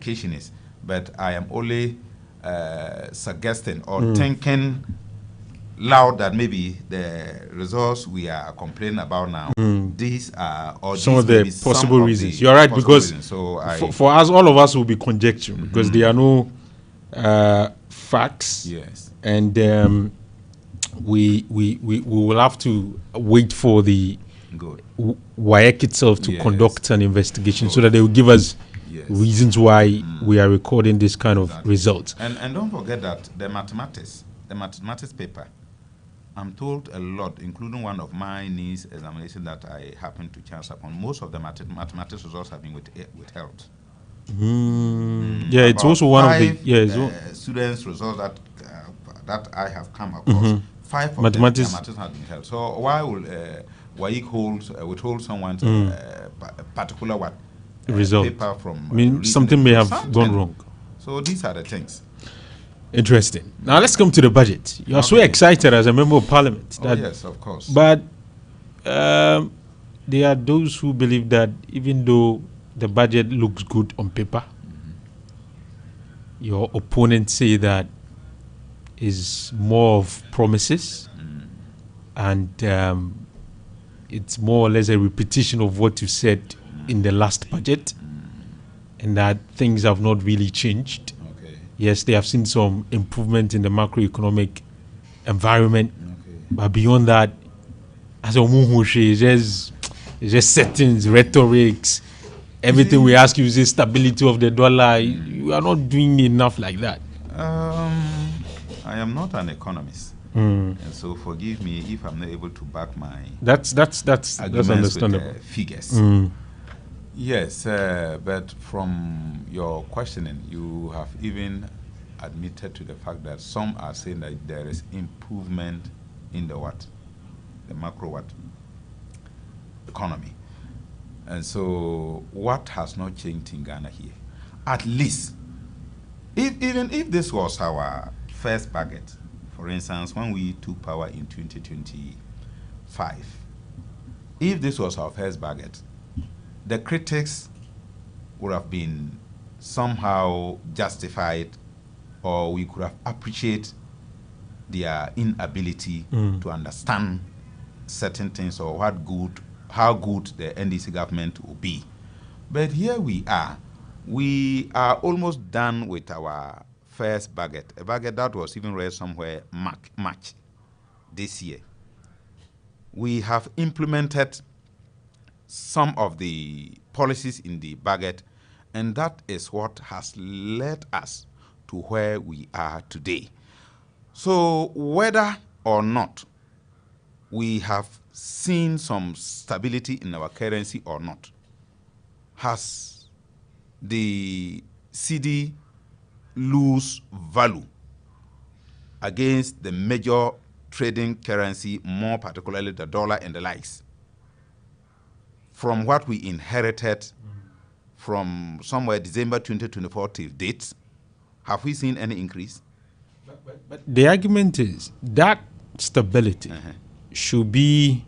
qualifications, but I am only suggesting or thinking loud that maybe the results we are complaining about now, these are or some these of the may be possible some of reasons. the You're right, possible because reasons. So for us, all of us will be conjecture because there are no facts. Yes. And we will have to wait for the Good. WAEC itself to Yes. conduct an investigation so Good. that they will give us Yes. reasons why we are recording this kind of results. And don't forget that the mathematics paper, I'm told a lot, including one of my niece examination that I happened to chance upon. Most of the mathematics results have been withheld. Yeah, it's also one of the students' results that I have come across. 5 of Mathematics them have been held. So why will WAEC withhold someone's particular result paper from? I mean, something may have gone wrong. So these are the things. Interesting. Now let's come to the budget. You are so excited as a member of parliament. Yes, of course. But there are those who believe that even though the budget looks good on paper, your opponents say that is more of promises and it's more or less a repetition of what you said in the last budget and that things have not really changed. Okay. Yes, they have seen some improvement in the macroeconomic environment, but beyond that, as a it's just settings, rhetorics, everything we ask you is the stability of the dollar. You are not doing enough like that. I am not an economist, and so forgive me if I'm not able to back my that's understandable with, figures. Yes, but from your questioning, you have even admitted to the fact that some are saying that there is improvement in the macro economy, and so what has not changed in Ghana here? At least, even if this was our first budget, for instance, when we took power in 2025, if this was our first budget, the critics would have been somehow justified, or we could have appreciated their inability to understand certain things or how good the NDC government will be. But here we are almost done with our first budget, a budget that was even read somewhere March this year. We have implemented some of the policies in the budget, and that is what has led us to where we are today. So whether or not we have seen some stability in our currency or not, has the CD lose value against the major trading currency, more particularly the dollar and the likes, from what we inherited from somewhere December 2024 till date? Have we seen any increase? But the argument is that stability should be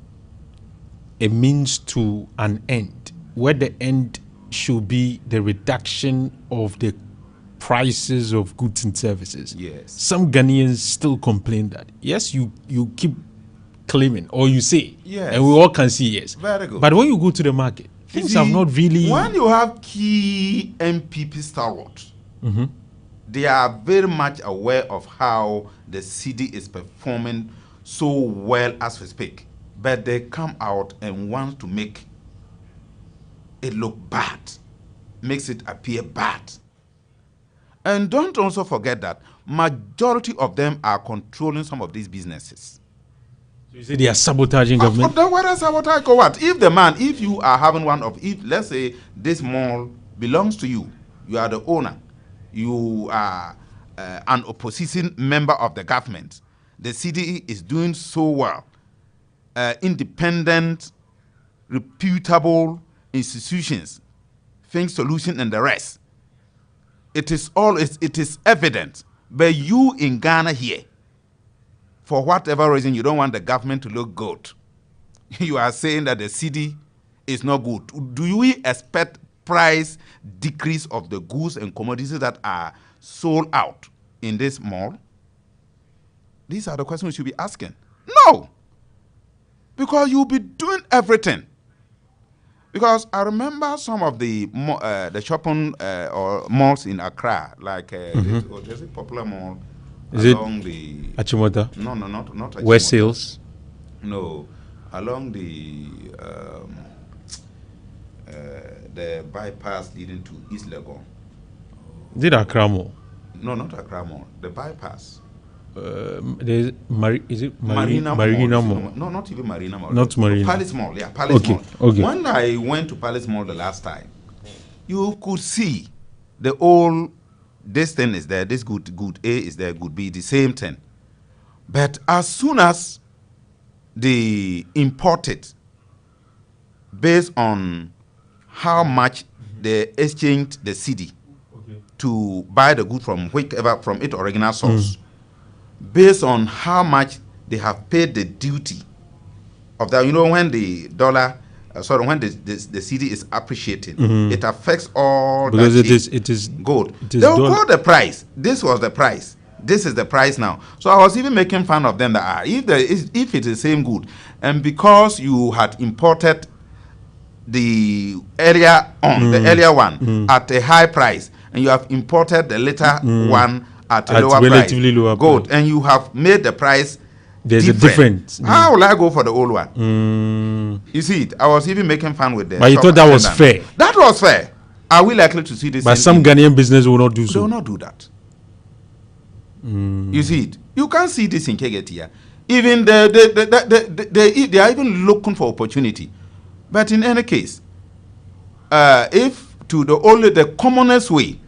a means to an end, where the end should be the reduction of the prices of goods and services. Yes. Some Ghanaians still complain that. Yes, you keep claiming, or you say, yes, and we all can see yes. Very good. But when you go to the market, things have not really... When you have key MPP stalwarts, they are very much aware of how the CD is performing so well as we speak. But they come out and want to make it look bad, makes it appear bad. And don't also forget that majority of them are controlling some of these businesses. So you say they are sabotaging government? Whether sabotage or what? If you are having let's say this mall belongs to you, you are the owner, you are an opposition member of the government, the city is doing so well, independent, reputable institutions, Think Solution and the rest. It is evident. But you in Ghana here, for whatever reason, you don't want the government to look good. You are saying that the city is not good. Do we expect price decrease of the goods and commodities that are sold out in this mall? These are the questions we should be asking. No, because you'll be doing everything. Because I remember some of the shopping or malls in Accra, like there's a popular mall along the Achimota? No, not Achimota. West Hills? No, along the bypass leading to East Legon. Is it Accra Mall? No, not Accra Mall. The bypass. Is it Marina Mall? No, not even Marina Mall. Not Marina. Palace Mall, yeah, Palace Mall. Okay. When I went to Palace Mall the last time, you could see the old, this thing is there, this good A is there, good B, the same thing. But as soon as they import it, based on how much they exchanged the cedi to buy the good from whichever, from its original source, based on how much they have paid the duty of that. You know, when the dollar, when the cedi is appreciating, it affects all because that it is gold. It is They'll quote the price. This was the price. This is the price now. So I was even making fun of them that if it is the same good, and because you had imported the earlier one at a high price, and you have imported the later one at a lower relatively price, lower gold, price, and you have made the price there's different. a difference. How will I go for the old one? You see it. I was even making fun with them. But you thought that was fair? That was fair. Are we likely to see this? But some Ghanaian business will not do so. They will not do that. You see it. You can't see this in Kegetia. Even they are even looking for opportunity. But in any case, if to the commonest way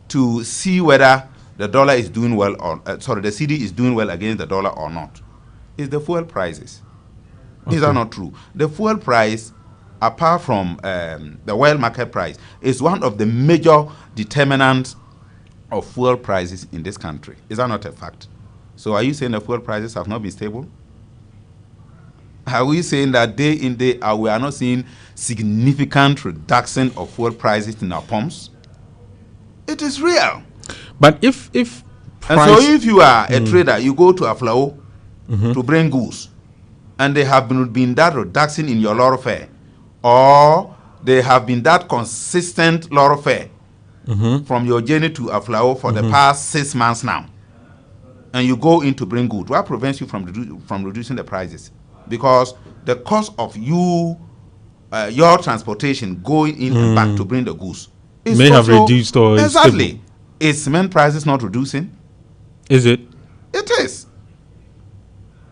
to see whether the dollar is doing well or the cedi is doing well against the dollar or not, is the fuel prices. Okay. Is that not true? The fuel price, apart from the oil market price, is one of the major determinants of fuel prices in this country. Is that not a fact? So are you saying the fuel prices have not been stable? Are we saying that day in, day out, we are not seeing significant reduction of fuel prices in our pumps? It is real. But if and so if you are a trader, you go to Aflao to bring goods, and they have been that reduction in your lorry fare, or they have been that consistent lorry fare from your journey to Aflao for the past 6 months now, and you go in to bring goods, what prevents you from reducing the prices? Because the cost of your transportation going in and back to bring the goods may have reduced or exactly. Stable. Is cement prices not reducing? Is it? It is.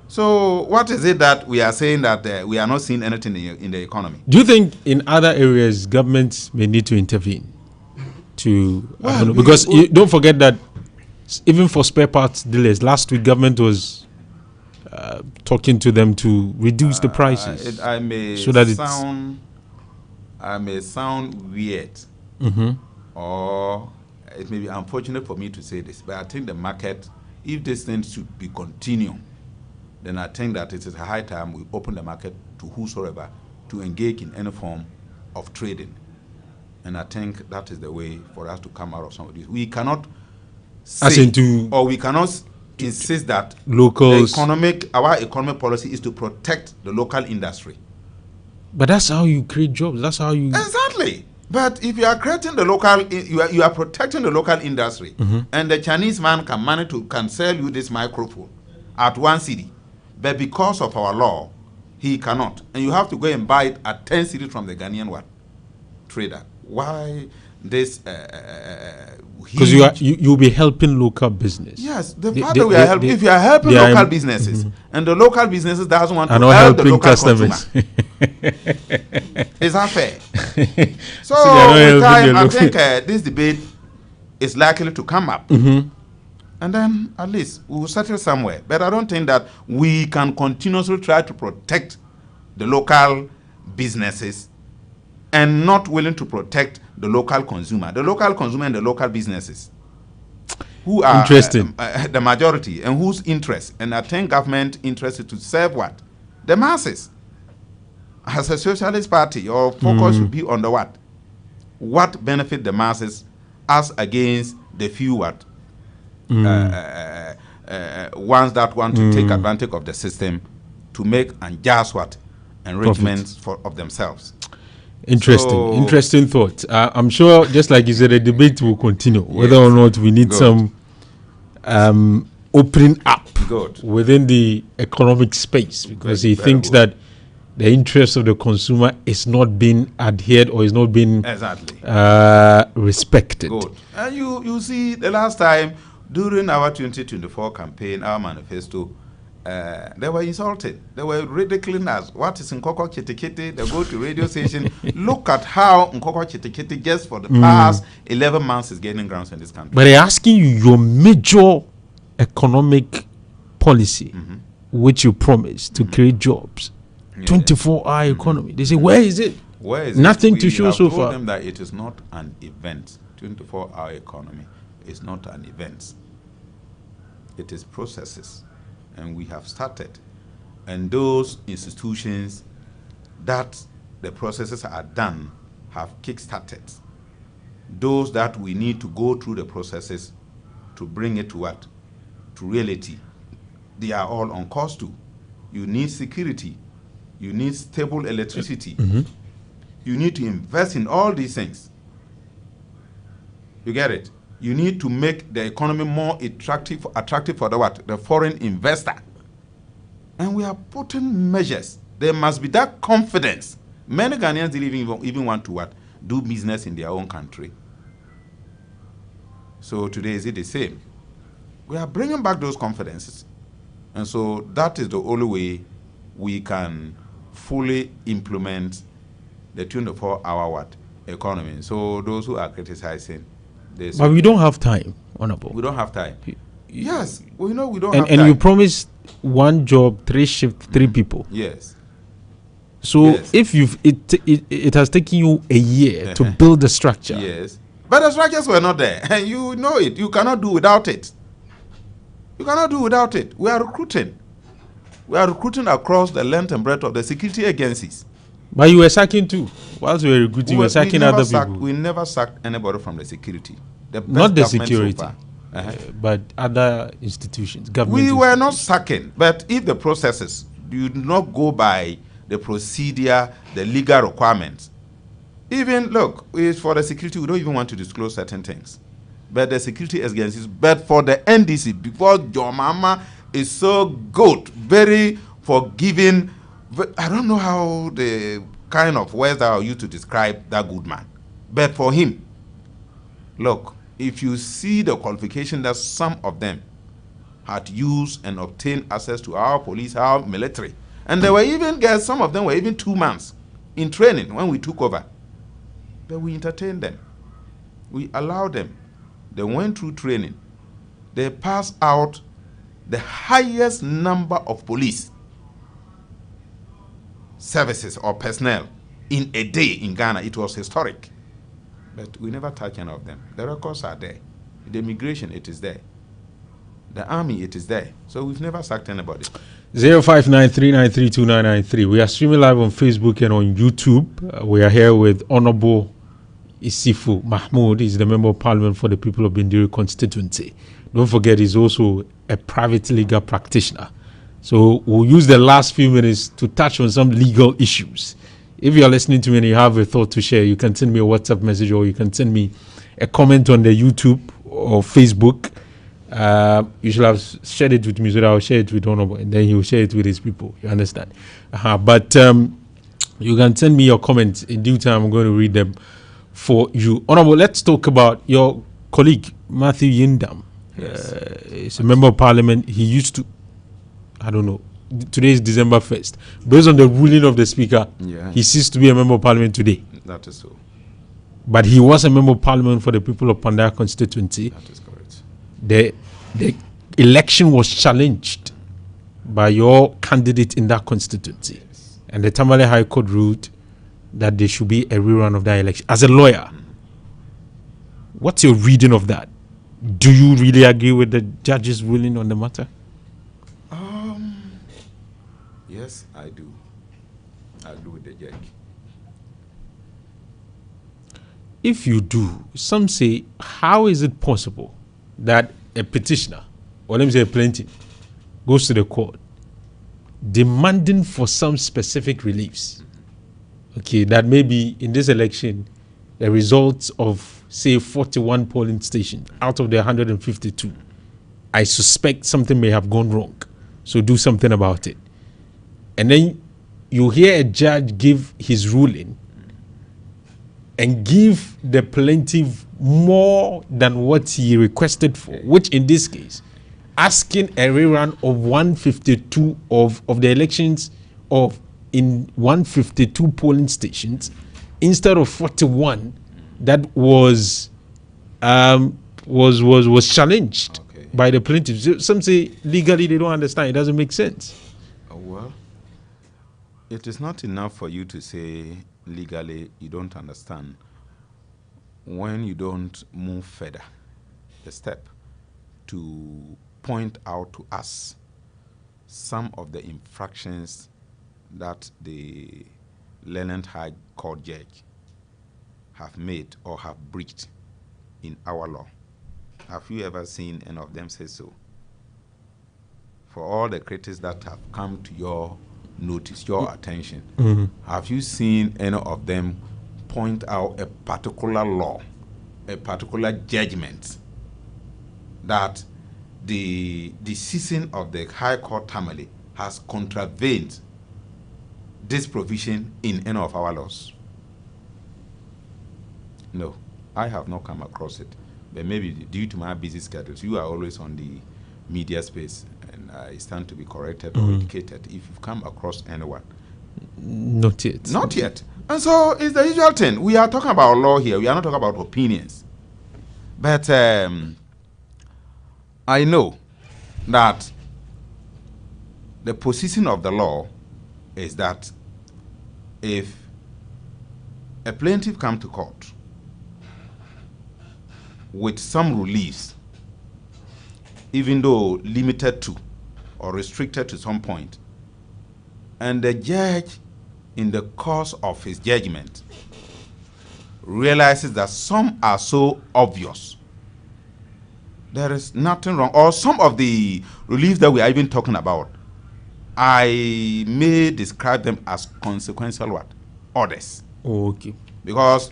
So what is it that we are saying that we are not seeing anything in the economy? Do you think in other areas governments may need to intervene to because don't forget that even for spare parts dealers, last week government was talking to them to reduce the prices. I may sound weird, or it may be unfortunate for me to say this, but I think the market, if this thing should be continuing, then I think that it is a high time we open the market to whosoever to engage in any form of trading. And I think that is the way for us to come out of some of this. We cannot we cannot insist that locals, our economic policy is to protect the local industry. But that's how you create jobs. That's how you exactly. But if you are creating the local, you are protecting the local industry, and the Chinese man can sell you this microphone at 1 cedi, but because of our law, he cannot, and you have to go and buy it at 10 cedi from the Ghanaian trader. Why this? Because you'll be helping local business. Yes, the fact that we are helping. If you are helping local businesses, and the local businesses doesn't want to help the local customers, is that fair? So I think this debate is likely to come up, and then at least we will settle somewhere. But I don't think that we can continuously try to protect the local businesses and not willing to protect the local consumer and the local businesses, who are the majority and whose interest. And I think government interest is to serve what? The masses. As a socialist party, your focus should be on the what? what benefit the masses as against the few what ones that want to take advantage of the system to make unjust what enrichments of themselves. Interesting thought. I'm sure, just like you said, the debate will continue whether or not we need some opening up within the economic space, because he thinks that the interest of the consumer is not being adhered or is not being respected. Good. And you see, the last time during our 2024 campaign, our manifesto, they were insulted. They were ridiculing us. What is Nkoko Chitikiti? They go to radio station. Look at how Nkoko Chitikiti just for the past 11 months is gaining grounds in this country. But they're asking you your major economic policy, which you promised to create jobs, 24-hour economy. They say, where is it? Where is Nothing it? to show so far. We have told them that it is not an event. 24-hour economy is not an event. It is processes. And we have started. And those institutions that the processes are done have kick-started. Those that we need to go through the processes to bring it to what? To reality. They are all on course too. You need security. You need stable electricity. You need to invest in all these things. You get it? You need to make the economy more attractive for the what? The foreign investor. And we are putting measures. There must be that confidence. Many Ghanaians didn't even want to what? Do business in their own country. So today, is it the same? We are bringing back those confidences. And so that is the only way we can fully implement the 24-hour what? Economy. So those who are criticizing this. But we don't have time, Honorable. We don't have time. Yes, we know we don't have time. And you promised one job, 3 shifts, 3 people. Yes. So if it has taken you a year to build the structure. Yes. But the structures were not there. And you know it. You cannot do without it. You cannot do without it. We are recruiting. We are recruiting across the length and breadth of the security agencies. But you were sacking too. Whilst we were recruiting, you were sacking other people. We never sacked anybody from the security. Not the security, but other institutions, government. We were not sacking. But if the processes, you do not go by the procedure, the legal requirements. Even, look, it's for the security, we don't even want to disclose certain things. But the security agencies, but for the NDC, because your mama is so good, very forgiving. I don't know how the kind of words that are used to describe that good man. But for him, look, if you see the qualification that some of them had used and obtained access to our police, our military, and there were even guys, some of them were even 2 months in training when we took over. But we entertained them. We allowed them. They went through training. They passed out the highest number of police services or personnel in a day in Ghana. It was historic. But we never touched any of them. The records are there. The immigration, it is there. The army, it is there. So we've never sacked anybody. 0593932993. We are streaming live on Facebook and on YouTube. We are here with Honorable Isifu Mahmoud. He's the Member of Parliament for the people of Bindiri constituency. Don't forget, he's also a private legal practitioner. So we'll use the last few minutes to touch on some legal issues. If you're listening to me and you have a thought to share, you can send me a WhatsApp message or you can send me a comment on the YouTube or Facebook. You should have shared it with me, so that I'll share it with Honorable, and then he'll share it with his people. You understand? But you can send me your comments in due time. I'm going to read them for you. Honorable, let's talk about your colleague, Matthew Yindam. Yes. He's a member of Parliament. He used to, I don't know, today is December 1st. Based on the ruling of the Speaker, he ceased to be a member of Parliament today. That is so. But he was a member of Parliament for the people of Pandaya constituency. That is correct. The election was challenged by your candidate in that constituency. Yes. And the Tamale High Court ruled that there should be a rerun of that election. As a lawyer, what's your reading of that? Do you really agree with the judge's ruling on the matter? Yes, I do. I agree with the judge. if you do, some say, how is it possible that a petitioner, or let me say a plaintiff, goes to the court demanding for some specific reliefs? Okay, that maybe in this election, the results of, say, 41 polling stations out of the 152, I suspect something may have gone wrong. So do something about it. And then you hear a judge give his ruling and give the plaintiff more than what he requested for, which in this case, asking a rerun of 152 of the elections of in 152 polling stations instead of 41 that was challenged by the plaintiffs. Some say legally they don't understand. It doesn't make sense. Well, it is not enough for you to say legally you don't understand when you don't move further the step to point out to us some of the infractions that the Learned High Court judge have made or have breached in our law. Have you ever seen any of them say so? For all the critics that have come to your notice, your attention, have you seen any of them point out a particular law, a particular judgment that the decision of the High Court family has contravened this provision in any of our laws? No, I have not come across it. But maybe due to my busy schedules, you are always on the media space, and I stand to be corrected or educated if you've come across anyone. Not yet. Not yet. And so it's the usual thing. We are talking about law here. We are not talking about opinions. But I know that the position of the law is that if a plaintiff comes to court with some reliefs, even though limited to or restricted to some point, and the judge in the course of his judgment realizes that some are so obvious, there is nothing wrong, or some of the reliefs that we are even talking about, I may describe them as consequential what? Orders. Oh, okay. Because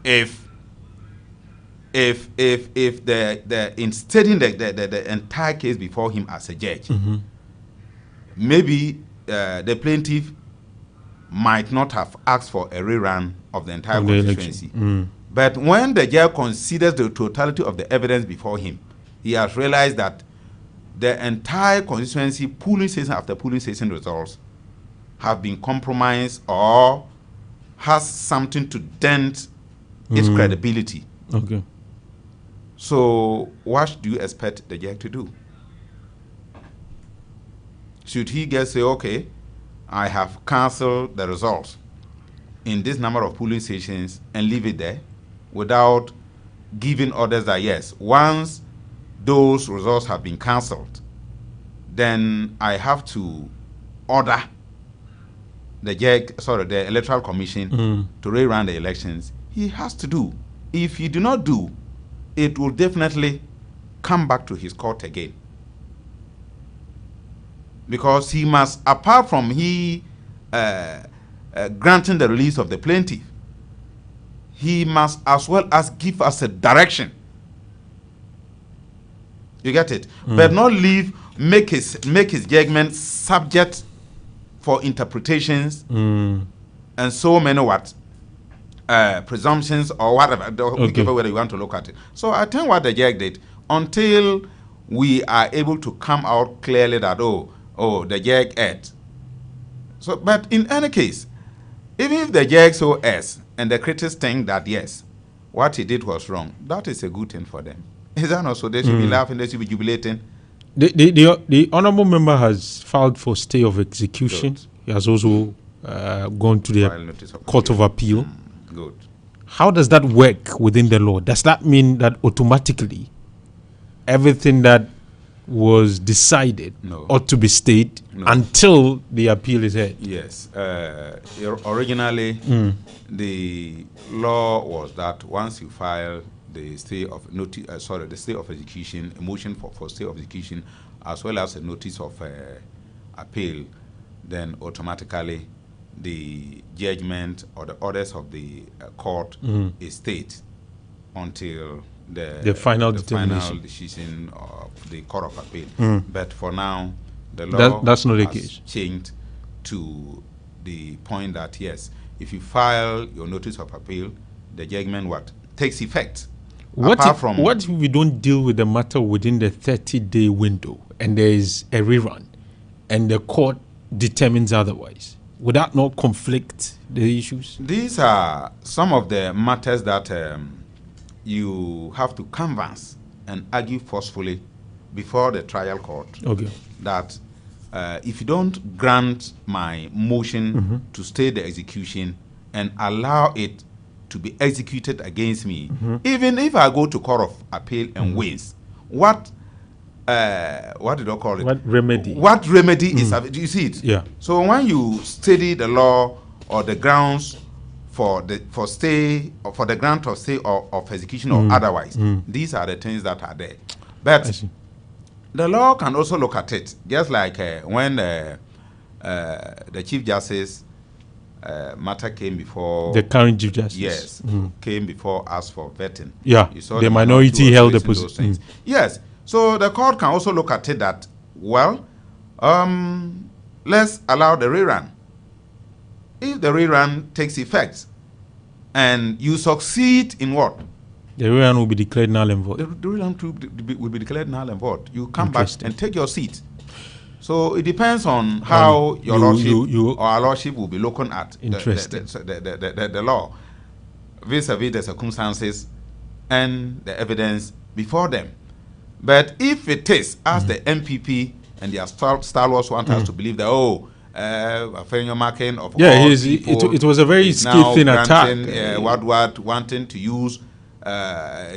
if the in stating the entire case before him as a judge, maybe the plaintiff might not have asked for a rerun of the entire constituency. But when the judge considers the totality of the evidence before him, he has realized that the entire constituency, polling station after polling station results, have been compromised or has something to dent its credibility. Okay. So what do you expect the judge to do? Should he just say, okay, I have cancelled the results in this number of polling stations and leave it there without giving orders that yes, once those results have been cancelled, then I have to order the Electoral Commission to rerun the elections? He has to do. If he do not do, it will definitely come back to his court again. Because he must, apart from granting the release of the plaintiff, he must as well as give us a direction. You get it? But not make his judgment subject for interpretations and so many what? Presumptions or whatever, whichever way you want to look at it. So I think what the judge did, until we are able to come out clearly that, the judge erred. So, but in any case, even if the judge so errs and the critics think that, yes, what he did was wrong, that is a good thing for them. Is that not so? They should be laughing, they should be jubilating. The honorable member has filed for stay of execution. Good. He has also gone to the Court of Appeal. Good. How does that work within the law? Does that mean that automatically everything that was decided No. ought to be stayed until the appeal is heard. Yes. Originally, the law was that once you file the stay of the stay of execution, a motion for stay of execution, as well as a notice of appeal, then automatically the judgment or the orders of the court is stayed until the final final decision of the court of appeal. But for now, the law that's not the has case. changed to the point that yes, if you file your notice of appeal, the judgment takes effect. What if we don't deal with the matter within the 30-day window and there is a rerun and the court determines otherwise? Would that not conflict the issues? These are some of the matters that you have to canvass and argue forcefully before the trial court. Okay. That if you don't grant my motion to stay the execution and allow it to be executed against me, even if I go to court of appeal and wins, what did I call it? What remedy? What remedy is? Do you see it? Yeah. So when you study the law or the grounds for the grant of stay of execution or otherwise, these are the things that are there. But the law can also look at it, just like when the Chief Justice matter came before the current Chief Justice. Yes, came before us for vetting. Yeah, you saw the minority held the position. Yes, so the court can also look at it that, well, let's allow the rerun. If the rerun takes effect and you succeed in what? The rerun will be declared null and void. The rerun will be declared null and void. You come back and take your seat. So it depends on how your lordship or our lordship will be looking at the law vis-a-vis the circumstances and the evidence before them. But if it is, as the MPP and their stalwarts want us to believe that, marking of it was a very scathing attack. Wanting to use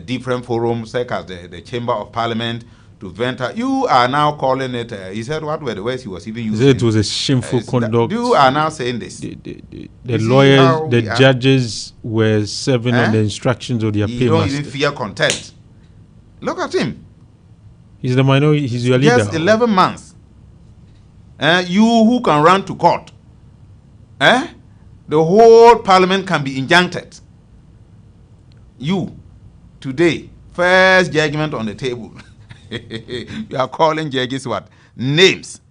different forums, such as the Chamber of Parliament, to vent. You are now calling it, he said, what were the words he was even using? It was a shameful conduct. You are now saying this. The lawyers, the judges were serving on the instructions of their paymaster. You don't even fear contempt. Look at him. He's the minority, he's your leader. Just 11 months. You who can run to court. The whole parliament can be injuncted. You, today, first judgment on the table. You are calling judges what? Names.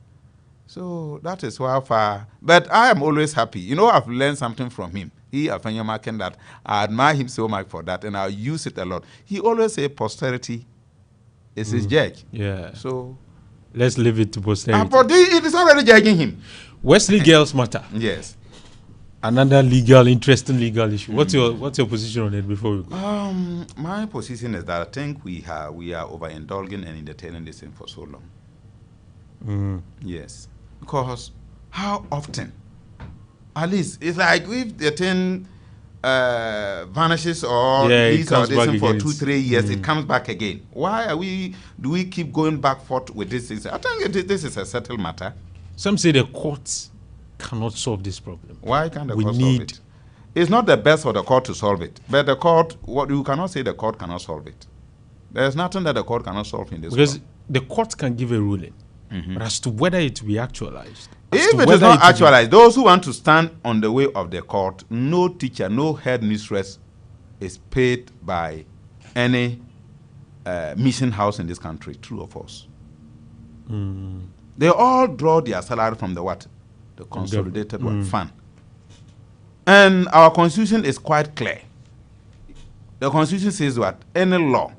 So that is how far. But I am always happy. You know, I've learned something from him. Alfa Marken, that I admire him so much for that, and I'll use it a lot. He always say posterity is his judge. Yeah. So let's leave it to posterity. But it is already judging him. Wesley Girls matter. Yes. Another interesting legal issue. What's your position on it before we go? My position is that I think we are overindulging and entertaining this thing for so long. Yes, because how often? At least it's like if the thing vanishes or leaves or this thing for 2-3 years, it comes back again. Why do we keep going back forth with this thing? I think this is a settled matter. Some say the courts cannot solve this problem. Why can't the court solve it? It's not the best for the court to solve it, but the court, you cannot say the court cannot solve it. There's nothing that the court cannot solve in this because world. The court can give a ruling, but as to whether it will be actualized. If it is not actualized, those who want to stand on the way of the court, no teacher, no head mistress is paid by any mission house in this country, true or false. They all draw their salary from the what? The consolidated fund. And our constitution is quite clear. The constitution says what? Any law,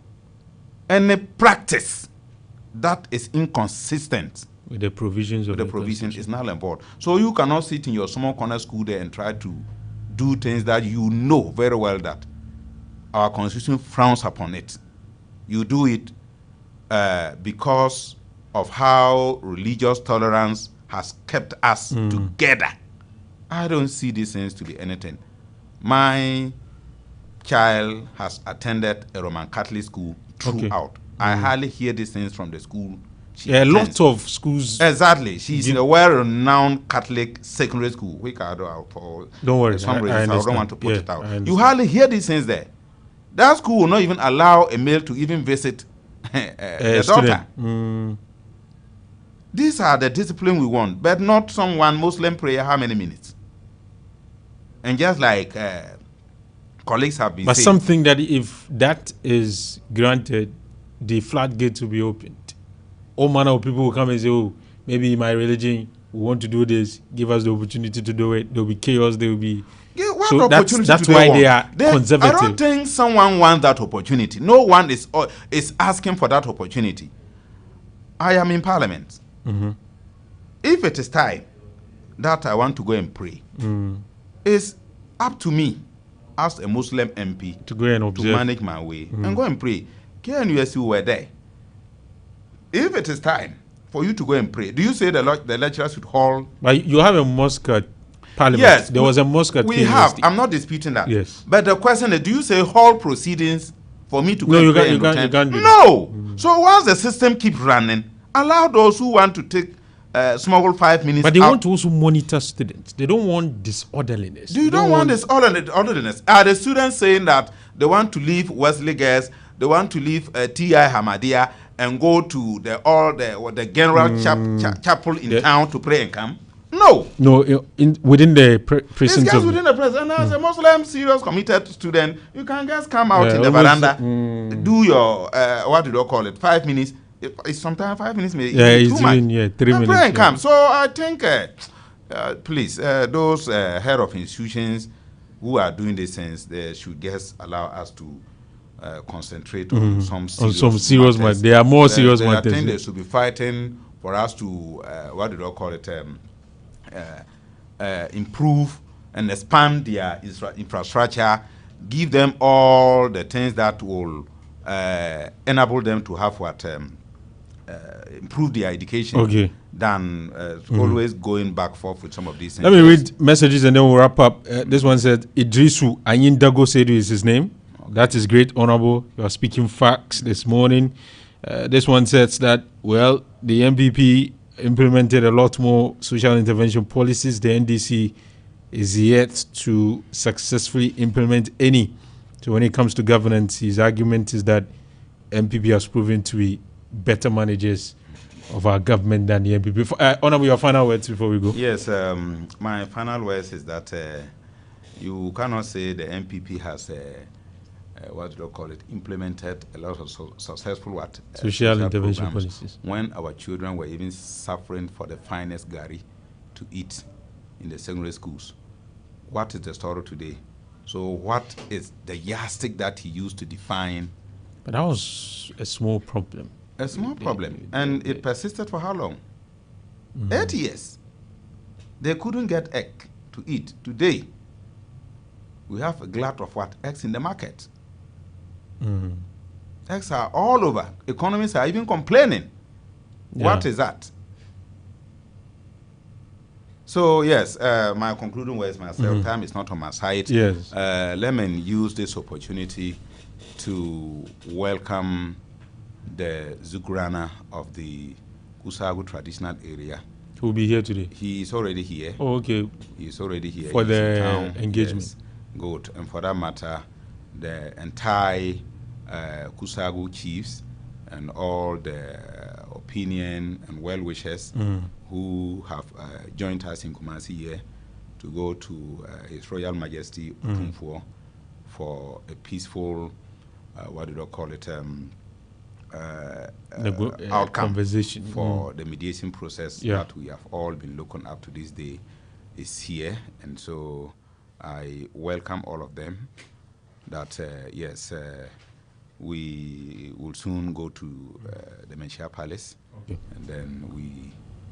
any practice that is inconsistent with the provisions of the provision is null and void. So you cannot sit in your small corner school there and try to do things that you know very well that our constitution frowns upon it. You do it because of how religious tolerance has kept us together. I don't see these things to be anything. My child has attended a Roman Catholic school throughout. I hardly hear these things from the school A lot of schools. Exactly. She's in a well-renowned Catholic secondary school. Which I don't, for don't worry. some reasons I don't want to put yeah, it out. You hardly hear these things there. That school will not even allow a male to even visit the daughter. These are the discipline we want, but not someone Muslim prayer how many minutes? And just like colleagues have been but saying. Something that if that is granted, the floodgates will be opened. All manner of people will come and say, oh, maybe my religion, we want to do this, give us the opportunity to do it. There will be chaos, there will be... Yeah, so that's why they are conservative. I don't think someone wants that opportunity. No one is asking for that opportunity. I am in parliament. If it is time that I want to go and pray, it's up to me as a Muslim MP to go and observe, to manage my way and go and pray. KNUSU were there. If it is time for you to go and pray, do you say the lecturers should hold? But you have a mosque at Parliament. Yes, there was a mosque at we have. I'm not disputing that. Yes. But the question is, do you say hold proceedings for me to go and pray? You can't do no. So once the system keeps running, allow those who want to take smuggle 5 minutes. But they want to also monitor students. They don't want disorderliness. You don't want disorderliness. Are the students saying that they want to leave Wesley Girls, they want to leave T.I. Hamadia and go to the general chapel in town to pray and come? No. No, within the precincts. It's just within the precincts. And as a Muslim, serious, committed student, you can just come out in the veranda, do your, what do they call it, 5 minutes. It's sometimes 5 minutes, maybe it's too much. 3 minutes. Pray and come. So I think, please, those head of institutions who are doing these things, they should just allow us to concentrate on some serious matters. There are more serious matters. I think they should be fighting for us to, what do they call it, improve and expand their infrastructure, give them all the things that will enable them to have improve their education than always going back forth with some of these things. Let me read messages and then we'll wrap up. This one said, Idrisu Anyindago Sedu is his name. Okay. That is great, Honorable. You are speaking facts this morning. This one says that, well, the MPP implemented a lot more social intervention policies. The NDC is yet to successfully implement any. So when it comes to governance, his argument is that MPP has proven to be better managers of our government than the MPP. Honorable, your final words before we go. Yes, my final words is that you cannot say the MPP has, what do you call it, implemented a lot of successful social intervention policies. When our children were even suffering for the finest gari to eat in the secondary schools. What is the story today? So what is the yardstick that he used to define? But that was a small problem. A small problem. And it persisted for how long? 8 years. They couldn't get egg to eat. Today, we have a glut of what? Eggs in the market. Eggs are all over. Economists are even complaining. Yeah. What is that? So, yes, my concluding words myself, time is not on my side. Yes. Let me use this opportunity to welcome the Zugrana of the Kusagu traditional area. Who will be here today? He is already here. Oh, okay. He is already here. For the engagement. Yes. Good. And for that matter, the entire Kusagu chiefs and all the opinion and well-wishers who have joined us in Kumasi here to go to His Royal Majesty Otumfuo for a peaceful, what do they call it, outcome conversation for the mediation process that we have all been looking up to this day is here. And so I welcome all of them that, yes, we will soon go to the Menchia Palace. Okay. And then we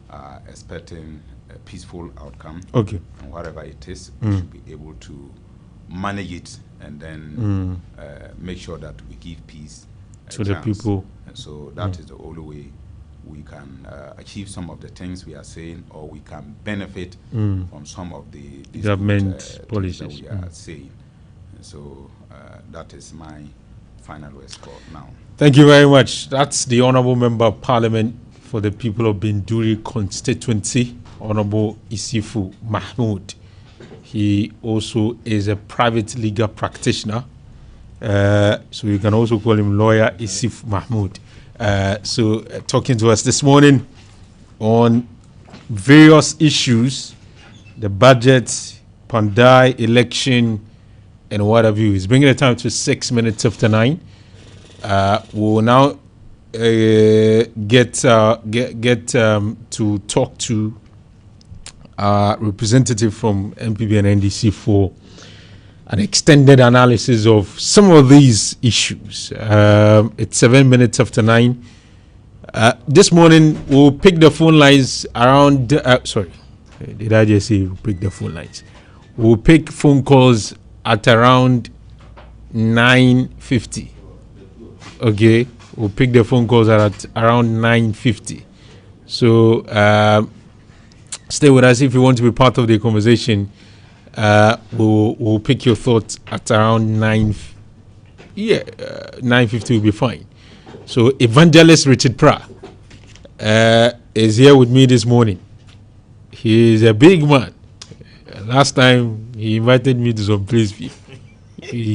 are expecting a peaceful outcome. Okay. And whatever it is, we should be able to manage it and then make sure that we give peace to the people. And so that is the only way we can achieve some of the things we are saying, or we can benefit from some of the government policies that we are saying. And so that is my final words for now. Thank you very much. That's the Honourable Member of Parliament for the people of Binduri constituency, Honorable Isifu Mahmood. He also is a private legal practitioner. So you can also call him Lawyer Isif Mahmood. Talking to us this morning on various issues, the budget, Pandai election, and what have you. He's bringing the time to 6 minutes after 9. We'll now get to talk to our representative from MPB and NDC for an extended analysis of some of these issues. It's 7 minutes after 9. This morning, we'll pick the phone lines around... sorry, did I just say we'll pick the phone lines? We'll pick phone calls at around 9:50. Okay, we'll pick the phone calls at around 9:50. So, stay with us if you want to be part of the conversation. We'll pick your thoughts at around 9:50 will be fine. So Evangelist Richard Pra is here with me this morning. He is a big man. Last time he invited me to some place. He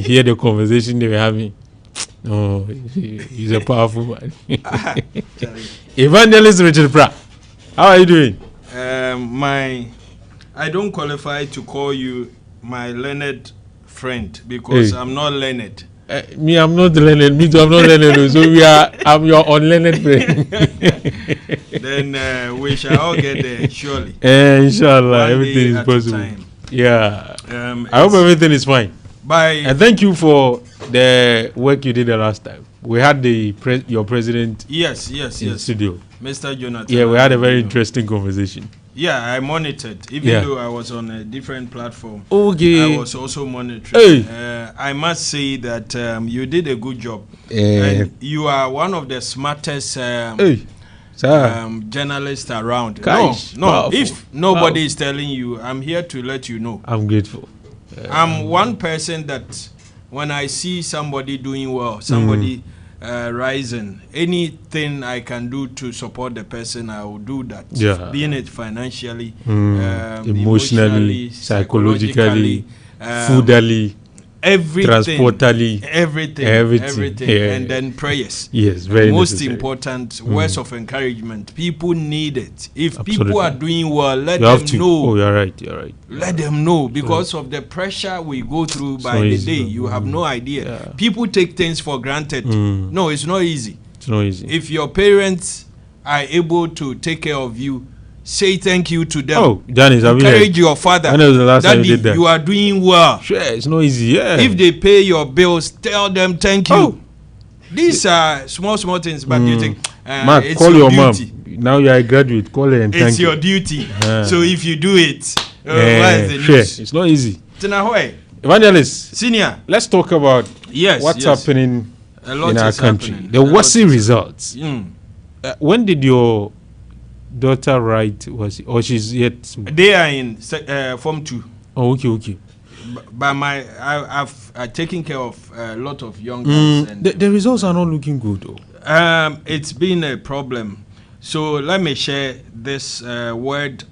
hear the conversation they were having. Oh, he's a powerful man. Evangelist Richard Pra, how are you doing? I don't qualify to call you my learned friend because I'm not learned. I'm not learned. Me too, I'm not learned. So I'm your unlearned friend. Then we shall all get there, surely. Inshallah, everything is possible. Yeah. I hope everything is fine. Bye. And thank you for the work you did the last time. We had your president in studio. Mr. Jonathan. Yeah, we had a very interesting conversation. Yeah, I monitored. Even though I was on a different platform, okay, I was also monitoring. Hey. I must say that you did a good job. And you are one of the smartest journalists around. No, if nobody is telling you, I'm here to let you know. I'm grateful. I'm one person that when I see somebody doing well, somebody rising, anything I can do to support the person, I will do that. Yeah. Being it financially, emotionally, psychologically, foodally, everything, transportally, everything. Yeah. And then prayers. Yes, very most necessary. important, words of encouragement. People need it. If Absolutely. people are doing well, let them know. Oh, you're right. Let them know, because of the pressure we go through by the day. You have no idea. Yeah. People take things for granted. No, it's not easy. It's not easy. If your parents are able to take care of you, say thank you to them. Oh, Janice, encourage your father. When was the last time you did that? You are doing well. Sure, it's not easy. Yeah. If they pay your bills, tell them thank you. Oh. These are small things, but you think Mark, it's call your duty. mom. Now you are a graduate. Call her and thank you. It's your duty. So if you do it, what is the news? It's not easy. Tinahoy. Evangelist, Senior, let's talk about what's happening in our country. The WASI results. When did your daughter write? Or she's yet? They are in Form 2. Oh, okay. But I've taken care of a lot of young guys. And the results are not looking good, though. It's been a problem. So let me share this word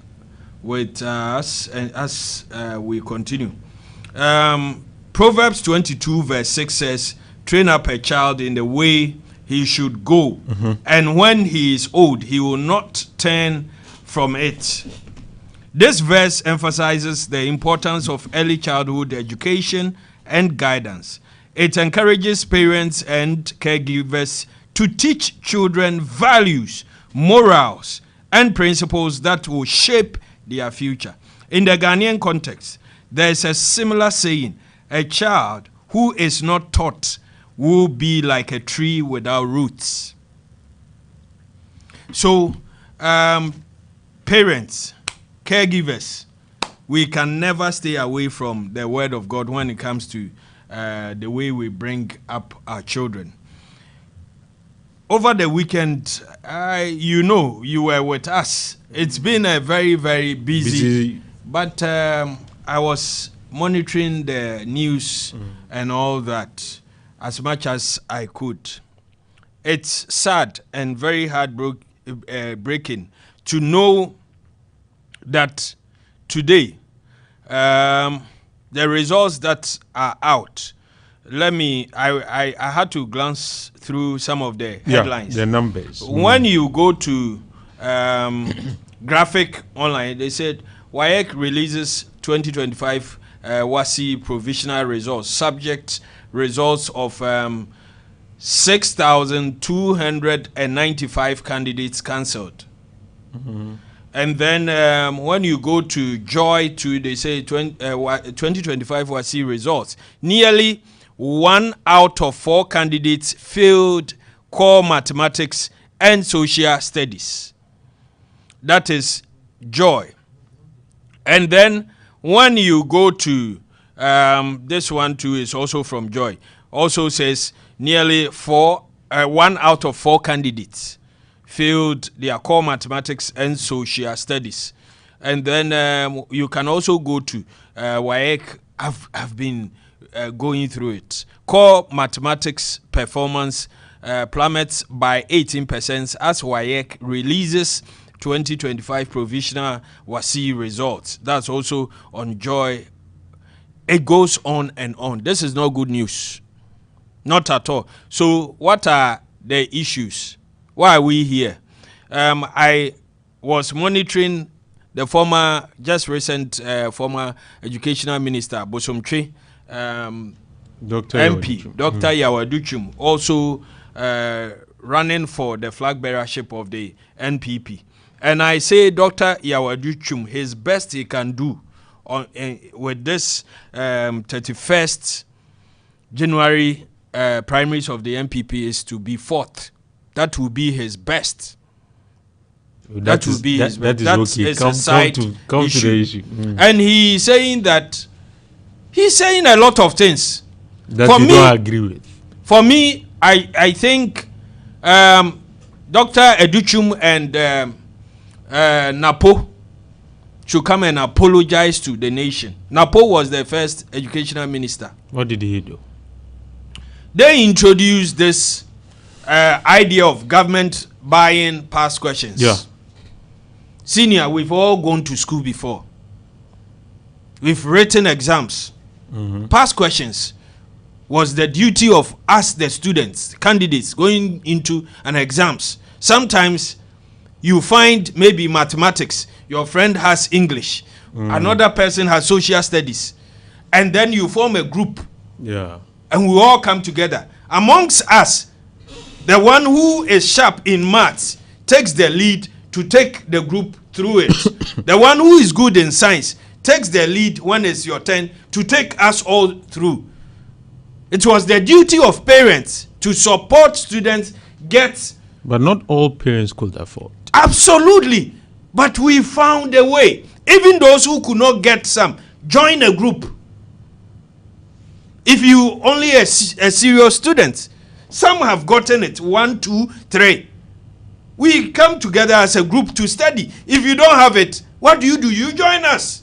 with us and as we continue. Proverbs 22 verse 6 says, "Train up a child in the way he should go, and when he is old, he will not turn from it." This verse emphasizes the importance of early childhood education and guidance. It encourages parents and caregivers to teach children values, morals, and principles that will shape their future. In the Ghanaian context, there is a similar saying: a child who is not taught will be like a tree without roots. So, parents, caregivers, we can never stay away from the word of God when it comes to the way we bring up our children. Over the weekend, you were with us. It's been a very, very busy. But I was monitoring the news and all that as much as I could. It's sad and very breaking to know that today the results that are out. I had to glance through some of the headlines. The numbers. When you go to graphic online, they said WAEC releases 2025 WASI provisional results, subject results of 6,295 candidates cancelled. And then when you go to Joy 2, they say 2025 WASI results. Nearly 1 out of 4 candidates failed core mathematics and social studies. That is Joy. And then when you go to this one too is also from Joy. Also says nearly 1 out of 4 candidates failed their core mathematics and social studies. And then you can also go to WAEC. I've been going through it. Core mathematics performance plummets by 18% as WAEC releases 2025 provisional WASI results. That's also on Joy. It goes on and on. This is not good news. Not at all. So what are the issues? Why are we here? I was monitoring the former educational minister, Bosomtwe, Dr. MP, Yawaduchum. Dr. Yawaduchum, also running for the flag bearership of the NPP. And I say Dr. Yawaduchum, his best he can do with this 31st January primaries of the NPP is to be fourth. That will be his best. That will be his best. That is okay. Come to the issue. And he's saying a lot of things That for you me, don't agree with. For me, I think Dr. Educhum and Napo should come and apologize to the nation. Napo was the first educational minister. What did he do? They introduced this idea of government buying past questions. Yeah. Senior, we've all gone to school before. We've written exams. Past questions was the duty of us, the students, candidates, going into an exams. Sometimes you find maybe mathematics, your friend has English, another person has social studies, and then you form a group. Yeah. And we all come together. Amongst us, the one who is sharp in maths takes the lead to take the group through it. The one who is good in science takes the lead when it's your turn to take us all through. It was the duty of parents to support students get. But not all parents could afford. Absolutely. But we found a way. Even those who could not get some, join a group. If you only a serious student, some have gotten it 1, 2, 3. We come together as a group to study. If you don't have it, what do? You join us.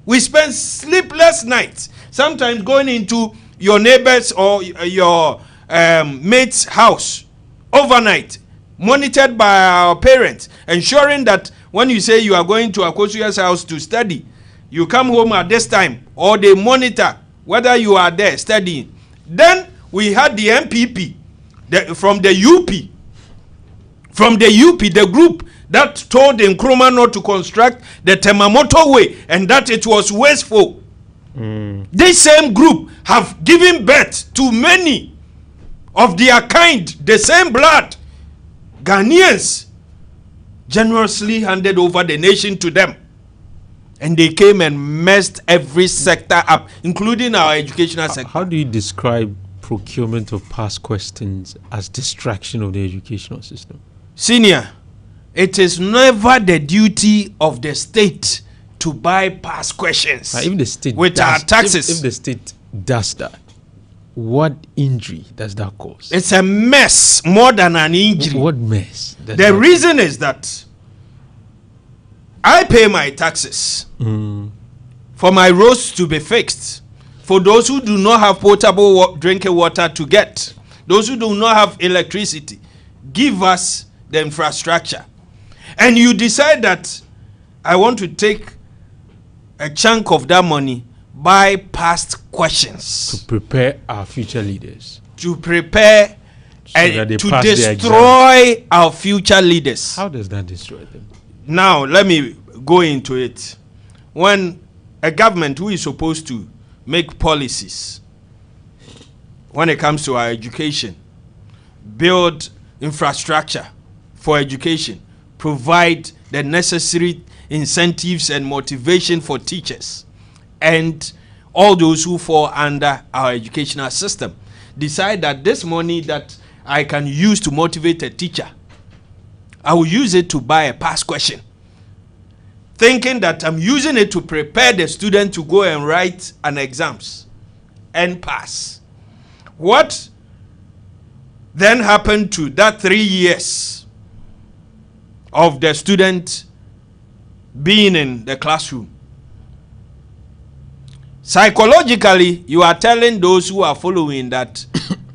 We spend sleepless nights, sometimes going into your neighbor's or your mate's house overnight, monitored by our parents, ensuring that when you say you are going to Akosuya's house to study, you come home at this time, or they monitor whether you are there studying. Then we had the MPP from the UP, the group that told Nkrumah not to construct the Temamoto Way and that it was wasteful. This same group have given birth to many of their kind, the same blood. Ghanaians generously handed over the nation to them. And they came and messed every sector up, including our educational sector. How do you describe procurement of past questions as distraction of the educational system? Senior, it is never the duty of the state to buy past questions If the state with our taxes. If the state does that, what injury does that cause? It's a mess more than an injury. What mess? The reason is that I pay my taxes for my roads to be fixed. For those who do not have potable drinking water to get, those who do not have electricity, give us the infrastructure. And you decide that I want to take a chunk of that money, buy past questions. To prepare our future leaders. To prepare and to destroy our future leaders. How does that destroy them? Now, let me go into it. When a government who is supposed to make policies when it comes to our education, build infrastructure for education, provide the necessary incentives and motivation for teachers and all those who fall under our educational system, decide that this money that I can use to motivate a teacher, I will use it to buy a past question, thinking that I'm using it to prepare the student to go and write an exams and pass. What then happened to that 3 years of the student being in the classroom? Psychologically, you are telling those who are following that,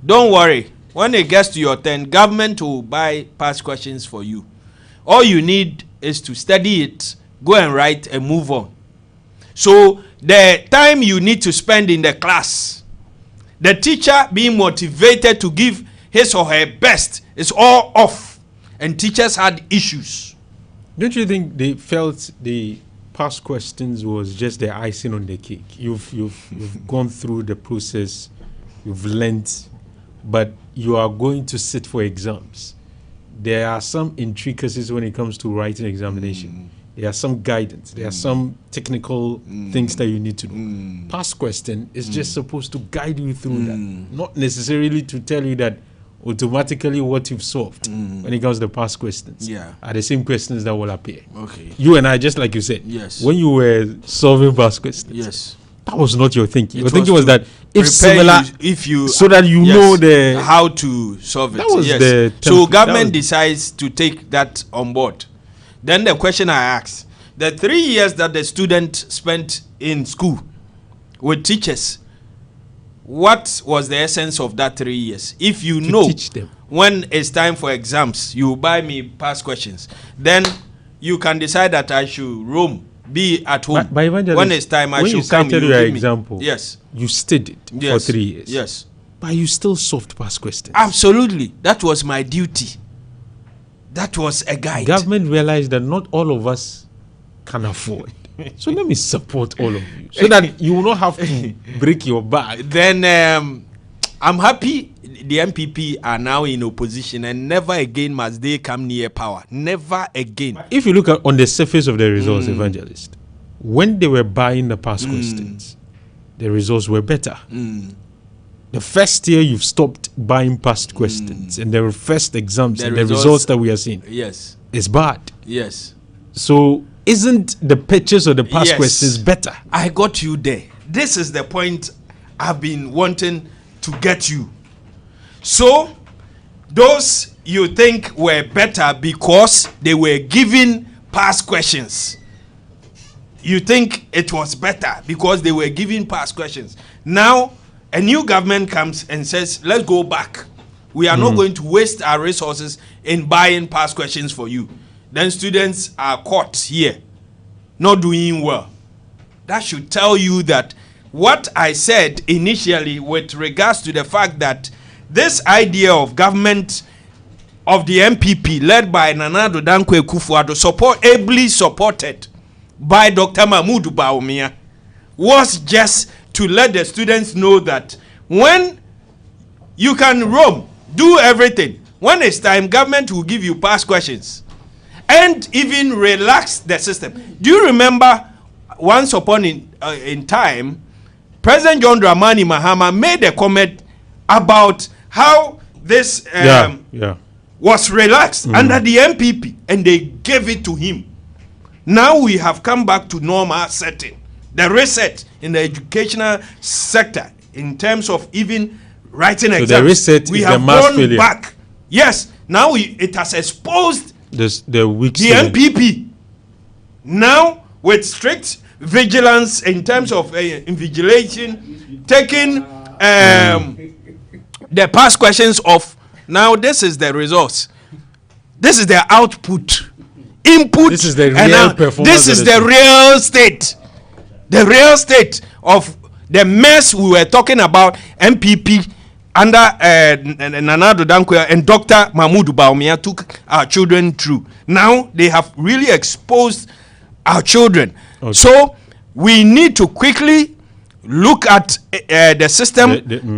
don't worry, when it gets to your turn, government will buy past questions for you. All you need is to study it, go and write and move on. So the time you need to spend in the class, the teacher being motivated to give his or her best, is all off. And teachers had issues. Don't you think they felt the past questions was just the icing on the cake? You've gone through the process, you've learned, but you are going to sit for exams. There are some intricacies when it comes to writing examination. There are some guidance. There are some technical things that you need to do. Past question is just supposed to guide you through that, not necessarily to tell you that automatically what you've solved when it comes to the past questions are the same questions that will appear. Okay. You and I, just like you said, yes, when you were solving past questions, yes, that was not your thinking. Your thinking was that if similar, if you so that you know the how to solve it. That was the so government decides to take that on board. Then the question I asked, the 3 years that the student spent in school with teachers, what was the essence of that 3 years? If you know teach them. When it's time for exams, you buy me past questions, then you can decide that I should roam, be at home. By when it's time, I should come. When you cited your example, yes, you studied for 3 years. Yes. But you still solved past questions. Absolutely. That was my duty. That was a guide. Government realized that not all of us can afford. So let me support all of you, so that you will not have to break your back. Then I'm happy the MPP are now in opposition, and never again must they come near power. Never again. If you look at on the surface of the results, Evangelist, when they were buying the past questions, the results were better. The first year you've stopped buying past questions, and the first exams and the results that we are seeing, yes, is bad. Yes. So isn't the pictures of the past questions better? I got you there. This is the point I've been wanting to get you. So those you think were better because they were given past questions. You think it was better because they were given past questions. Now a new government comes and says, let's go back. We are not going to waste our resources in buying past questions for you. Then students are caught here, not doing well. That should tell you that what I said initially with regards to the fact that this idea of government of the MPP led by Nana Addo Dankwa Akufo-Addo, ably supported by Dr. Mahmoud Bawumia, was just to let the students know that when you can roam, do everything, when it's time, government will give you past questions and even relax the system. Do you remember once upon in time, President John Dramani Mahama made a comment about how this was relaxed under the MPP, and they gave it to him. Now we have come back to normal setting. The reset in the educational sector in terms of even writing exams. The reset we is have the mass gone failure. back. Yes, now it has exposed the weak the MPP. Now with strict vigilance in terms of invigilation, taking the past questions off. Now this is the results. This is the output. input. This is the real and performance this is of the the real state. The real state of the mess we were talking about. MPP under Nana Addo Dankwa and Dr. Mahmoud Bawumia took our children through. Now they have really exposed our children. Okay. So we need to quickly look at the system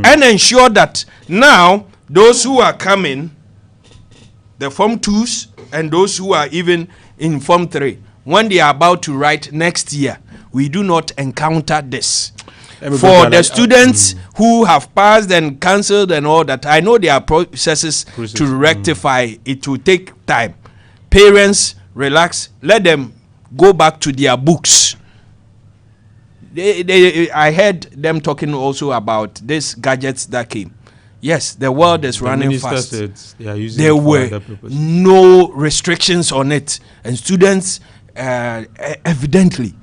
and ensure that now those who are coming, the Form 2s and those who are even in Form 3, when they are about to write next year, we do not encounter this. For the students who have passed and cancelled and all that, I know there are processes to rectify. It will take time. Parents, relax. Let them go back to their books. I heard them talking also about these gadgets that came. Yes, the world is running fast. There were no restrictions on it. And students, evidently,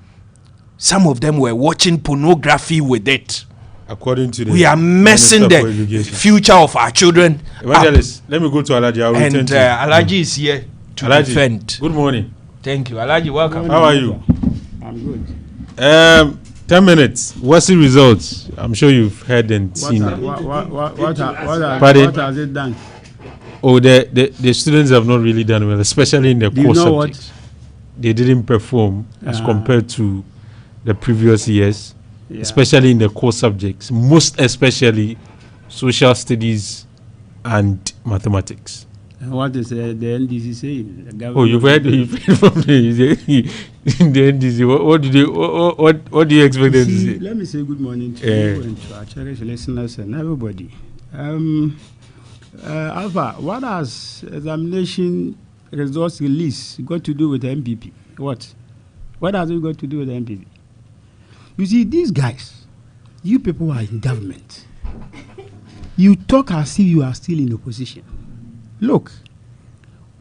some of them were watching pornography with it. According to we are messing the future of our children. Evangelist, let me go to Alaji. And Alaji is here to defend. Good morning. Thank you. Alaji, welcome. How are you? I'm good. 10 minutes. What's the results? I'm sure you've heard and seen. What has it done? Oh, the students have not really done well, especially in the core subjects. They didn't perform as compared to the previous years, especially in the core subjects, most especially social studies and mathematics. What is the NDC saying? You've heard from the NDC. What do you expect them to say? Let me say good morning to you and to our cherished listeners and everybody. Alpha, what has examination results release got to do with the MPP? What has it got to do with the MPP? You see, these guys, you people are in government. You talk as if you are still in opposition. Look,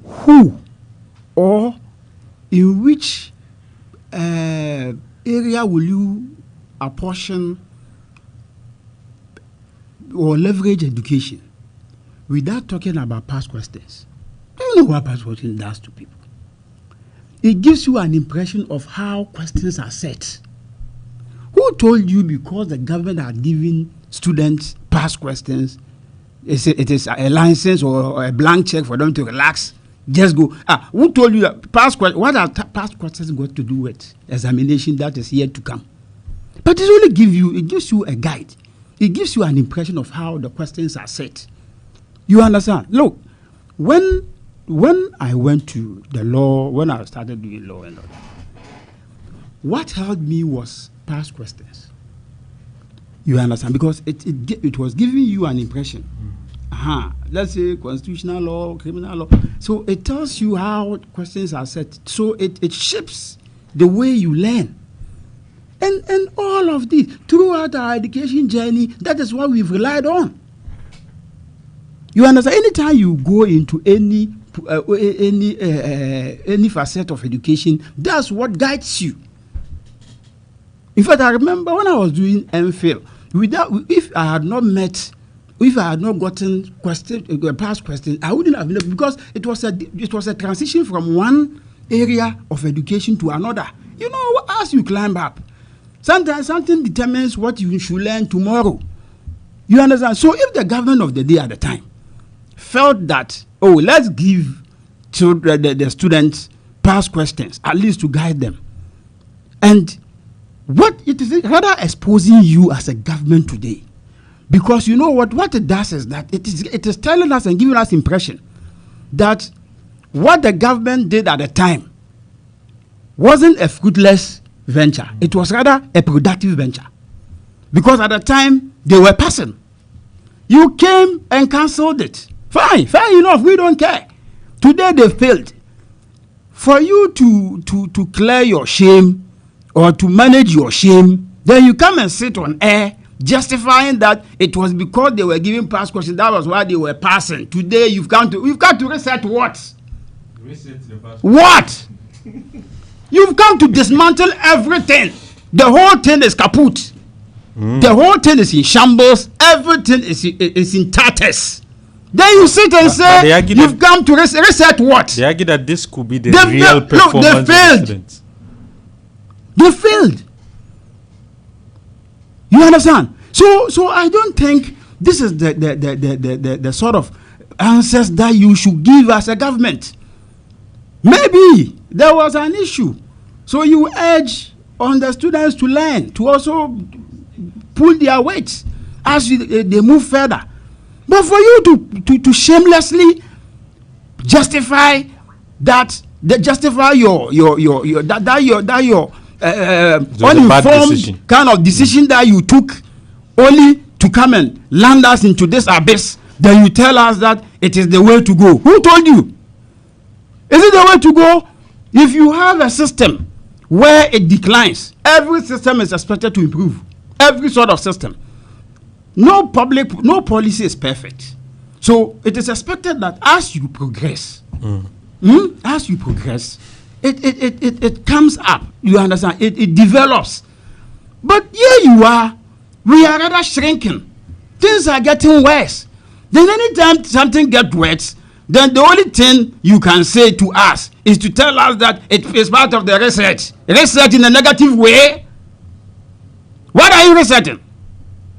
who or in which area will you apportion or leverage education without talking about past questions? Do you know what past questions does to people? It gives you an impression of how questions are set. Who told you because the government are giving students past questions, it is a license or a blank check for them to relax, just go? Who told you that past questions? What are past questions got to do with examination that is yet to come? But it gives you a guide. It gives you an impression of how the questions are set. You understand? Look, when I went to the law, when I started doing law and all that, what helped me was past questions. You understand? Because it was giving you an impression. Let's say constitutional law, criminal law. So it tells you how questions are set. So it shapes the way you learn. And all of this throughout our education journey, that is what we've relied on. You understand? Anytime you go into any facet of education, that's what guides you. In fact, I remember when I was doing MPhil, if I had not gotten past questions, I wouldn't have known, because it was a transition from one area of education to another. You know, as you climb up, sometimes something determines what you should learn tomorrow. You understand? So if the government of the day at the time felt that, let's give the students past questions, at least to guide them, and what it is rather exposing you as a government today, because you know what it does is that it is telling us and giving us impression that what the government did at the time wasn't a fruitless venture. It was rather a productive venture, because at the time they were passing. You came and cancelled it. Fine enough. We don't care. Today they failed. For you to clear your shame or to manage your shame, then you come and sit on air justifying that it was because they were giving past questions, that was why they were passing. Today we've got to reset what? Reset the past. What? You've come to dismantle everything. The whole thing is kaput. The whole thing is in shambles. Everything is in tatters. Then you sit and But they say argue you've come to reset what? They argue that this could be the They- real they- performance look, they of the failed. students. They failed. You understand? So I don't think this is the sort of answers that you should give as a government. Maybe there was an issue, so you urge on the students to learn, to also pull their weight as they move further. But for you to shamelessly justify that, justify your uninformed decision. kind of decision that you took only to come and land us into this abyss, then you tell us that it is the way to go. Who told you? Is it the way to go? If you have a system where it declines, every system is expected to improve. Every sort of system. No policy is perfect. So it is expected that as you progress, as you progress, it comes up. You understand? It develops. But here you are, we are rather shrinking. Things are getting worse. Then anytime something gets worse, then the only thing you can say to us is to tell us that it is part of the research. Research in a negative way? What are you researching?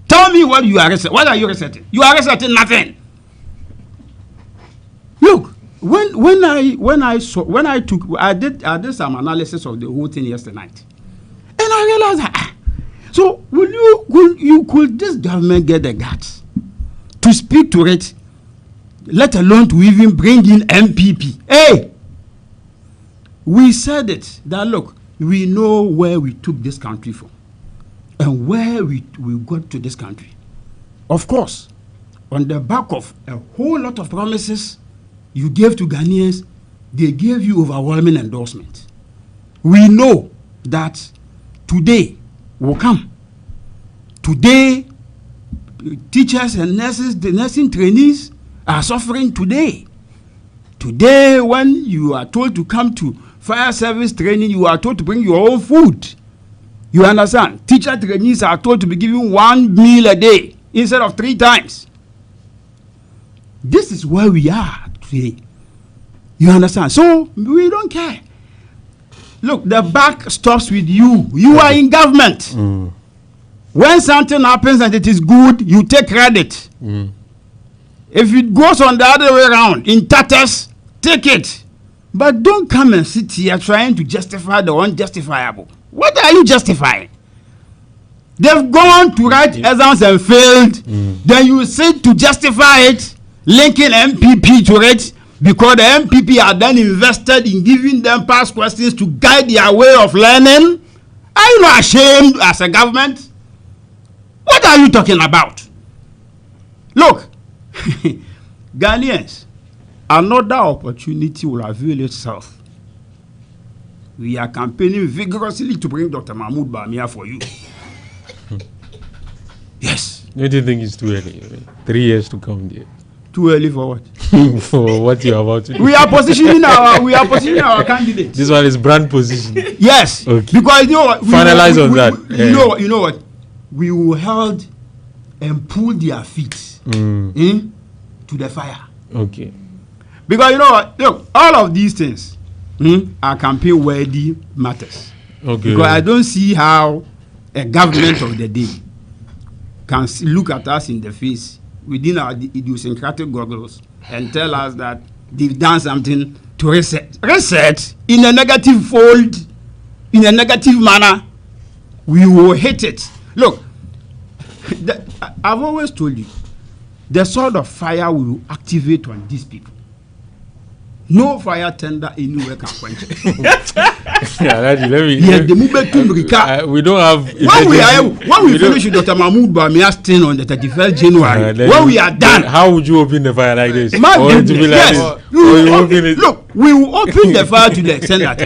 Tell me what you are researching. What are you researching? You are researching nothing. Look, when I did some analysis of the whole thing yesterday night, and I realized that so could this government get the guts to speak to it, let alone to even bring in MPP? Hey, we said it that look, we know where we took this country from and where we got to this country. Of course, on the back of a whole lot of promises you gave to Ghanaians, they gave you overwhelming endorsement. We know that today will come. Today, teachers and nurses, the nursing trainees are suffering today. Today, when you are told to come to fire service training, you are told to bring your own food. You understand? Teacher trainees are told to be given 1 meal a day instead of 3 times. This is where we are today. You understand? So we don't care. Look, the buck stops with you. You are in government. When something happens and it is good, you take credit. If it goes on the other way around, in tatters, take it. But don't come and sit here trying to justify the unjustifiable. What are you justifying? They've gone to write exams and failed. Then you sit to justify it, linking MPP to it, because the MPP are then invested in giving them past questions to guide their way of learning. Are you not ashamed as a government? What are you talking about? Look, Ghanaians, another opportunity will avail itself. We are campaigning vigorously to bring Dr. Mahmoud Bamia for you. Yes. Don't you think it's too early? 3 years to come there. Too early for what? For what you're about to do. We are positioning our candidates. This one is brand position. Yes. Okay. Because you know what? Finalize on that. You know what? We will hold and pull their feet to the fire. Okay. Because you know what? Look, all of these things are campaign worthy matters. Okay. Because I don't see how a government of the day can look at us in the face within our idiosyncratic goggles and tell us that they've done something to reset. Reset in a negative fold, in a negative manner, we will hate it. Look, I've always told you, the sort of fire we will activate on these people. No fire tender anywhere can quench it. We don't have. When we finish Dr. Mahmoud Bamia's thing on the 31st January, when we are done, how would you open the fire like this? Yes, look, we will open the fire to the extent that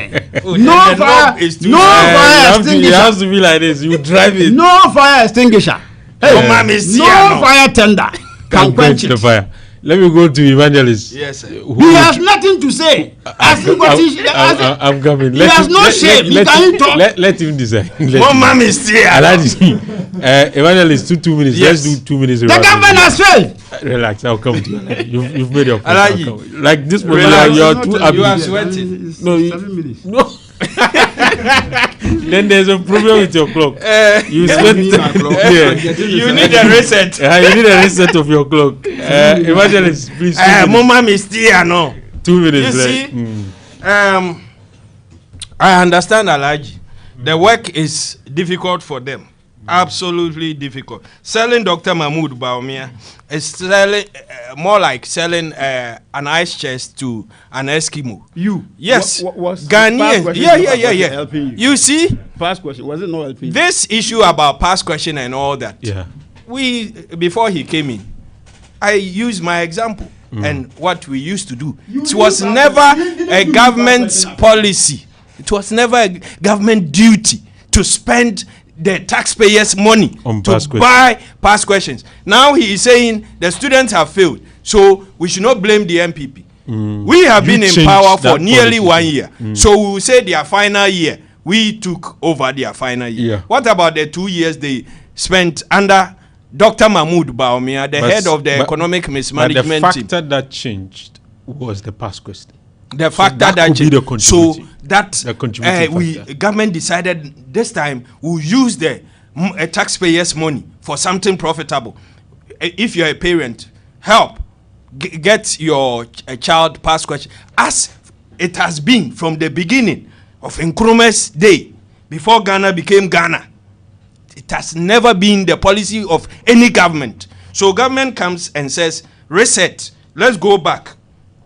no fire extinguisher. It has to be like this. You drive it. No fire extinguisher. Hey, no fire tender can quench the it. fire. let me go to Evangelist. Yes, sir. He has nothing to say. I'm coming. He has no shame. He can talk. Let him decide. One man is still. Evangelist, 2 minutes. Yes. Let's do 2 minutes. The government has failed. Relax, I'll come to you. You've made your point. Alaji, like this one, relax. you're too You happy. are sweating. No, 7 minutes. No. Then there's a problem with your clock. You spent. Yeah. You need a reset. You need a reset of your clock. Evangelist, please. Mama is still no. 2 minutes. You see, I understand, Alaji. The work is difficult for them. Absolutely difficult. Selling Dr. Mahmoud Baumia is selling more like selling an ice chest to an Eskimo. You? Yes. Was Ghanaian. Yeah. You see? Past question. Was it not helping? This issue about past question and all that. Yeah. Before he came in, I used my example and what we used to do. It was never a government policy. It was never a government duty to spend the taxpayers' money on to buy past questions. Now he is saying the students have failed, so we should not blame the MPP. We have been in power for nearly 1 year, so we will say their final year. We took over their final year. Yeah. What about the 2 years they spent under Dr. Mahmoud Baumia, the head of the economic mismanagement but the team? factor that changed was the past question. The factor that that could be the changed. So that factor. government decided this time we'll use the taxpayers' money for something profitable. If you're a parent, help get your child past question, as it has been from the beginning of Nkrumah's day, before Ghana became Ghana. It has never been the policy of any government. So government comes and says, reset, let's go back.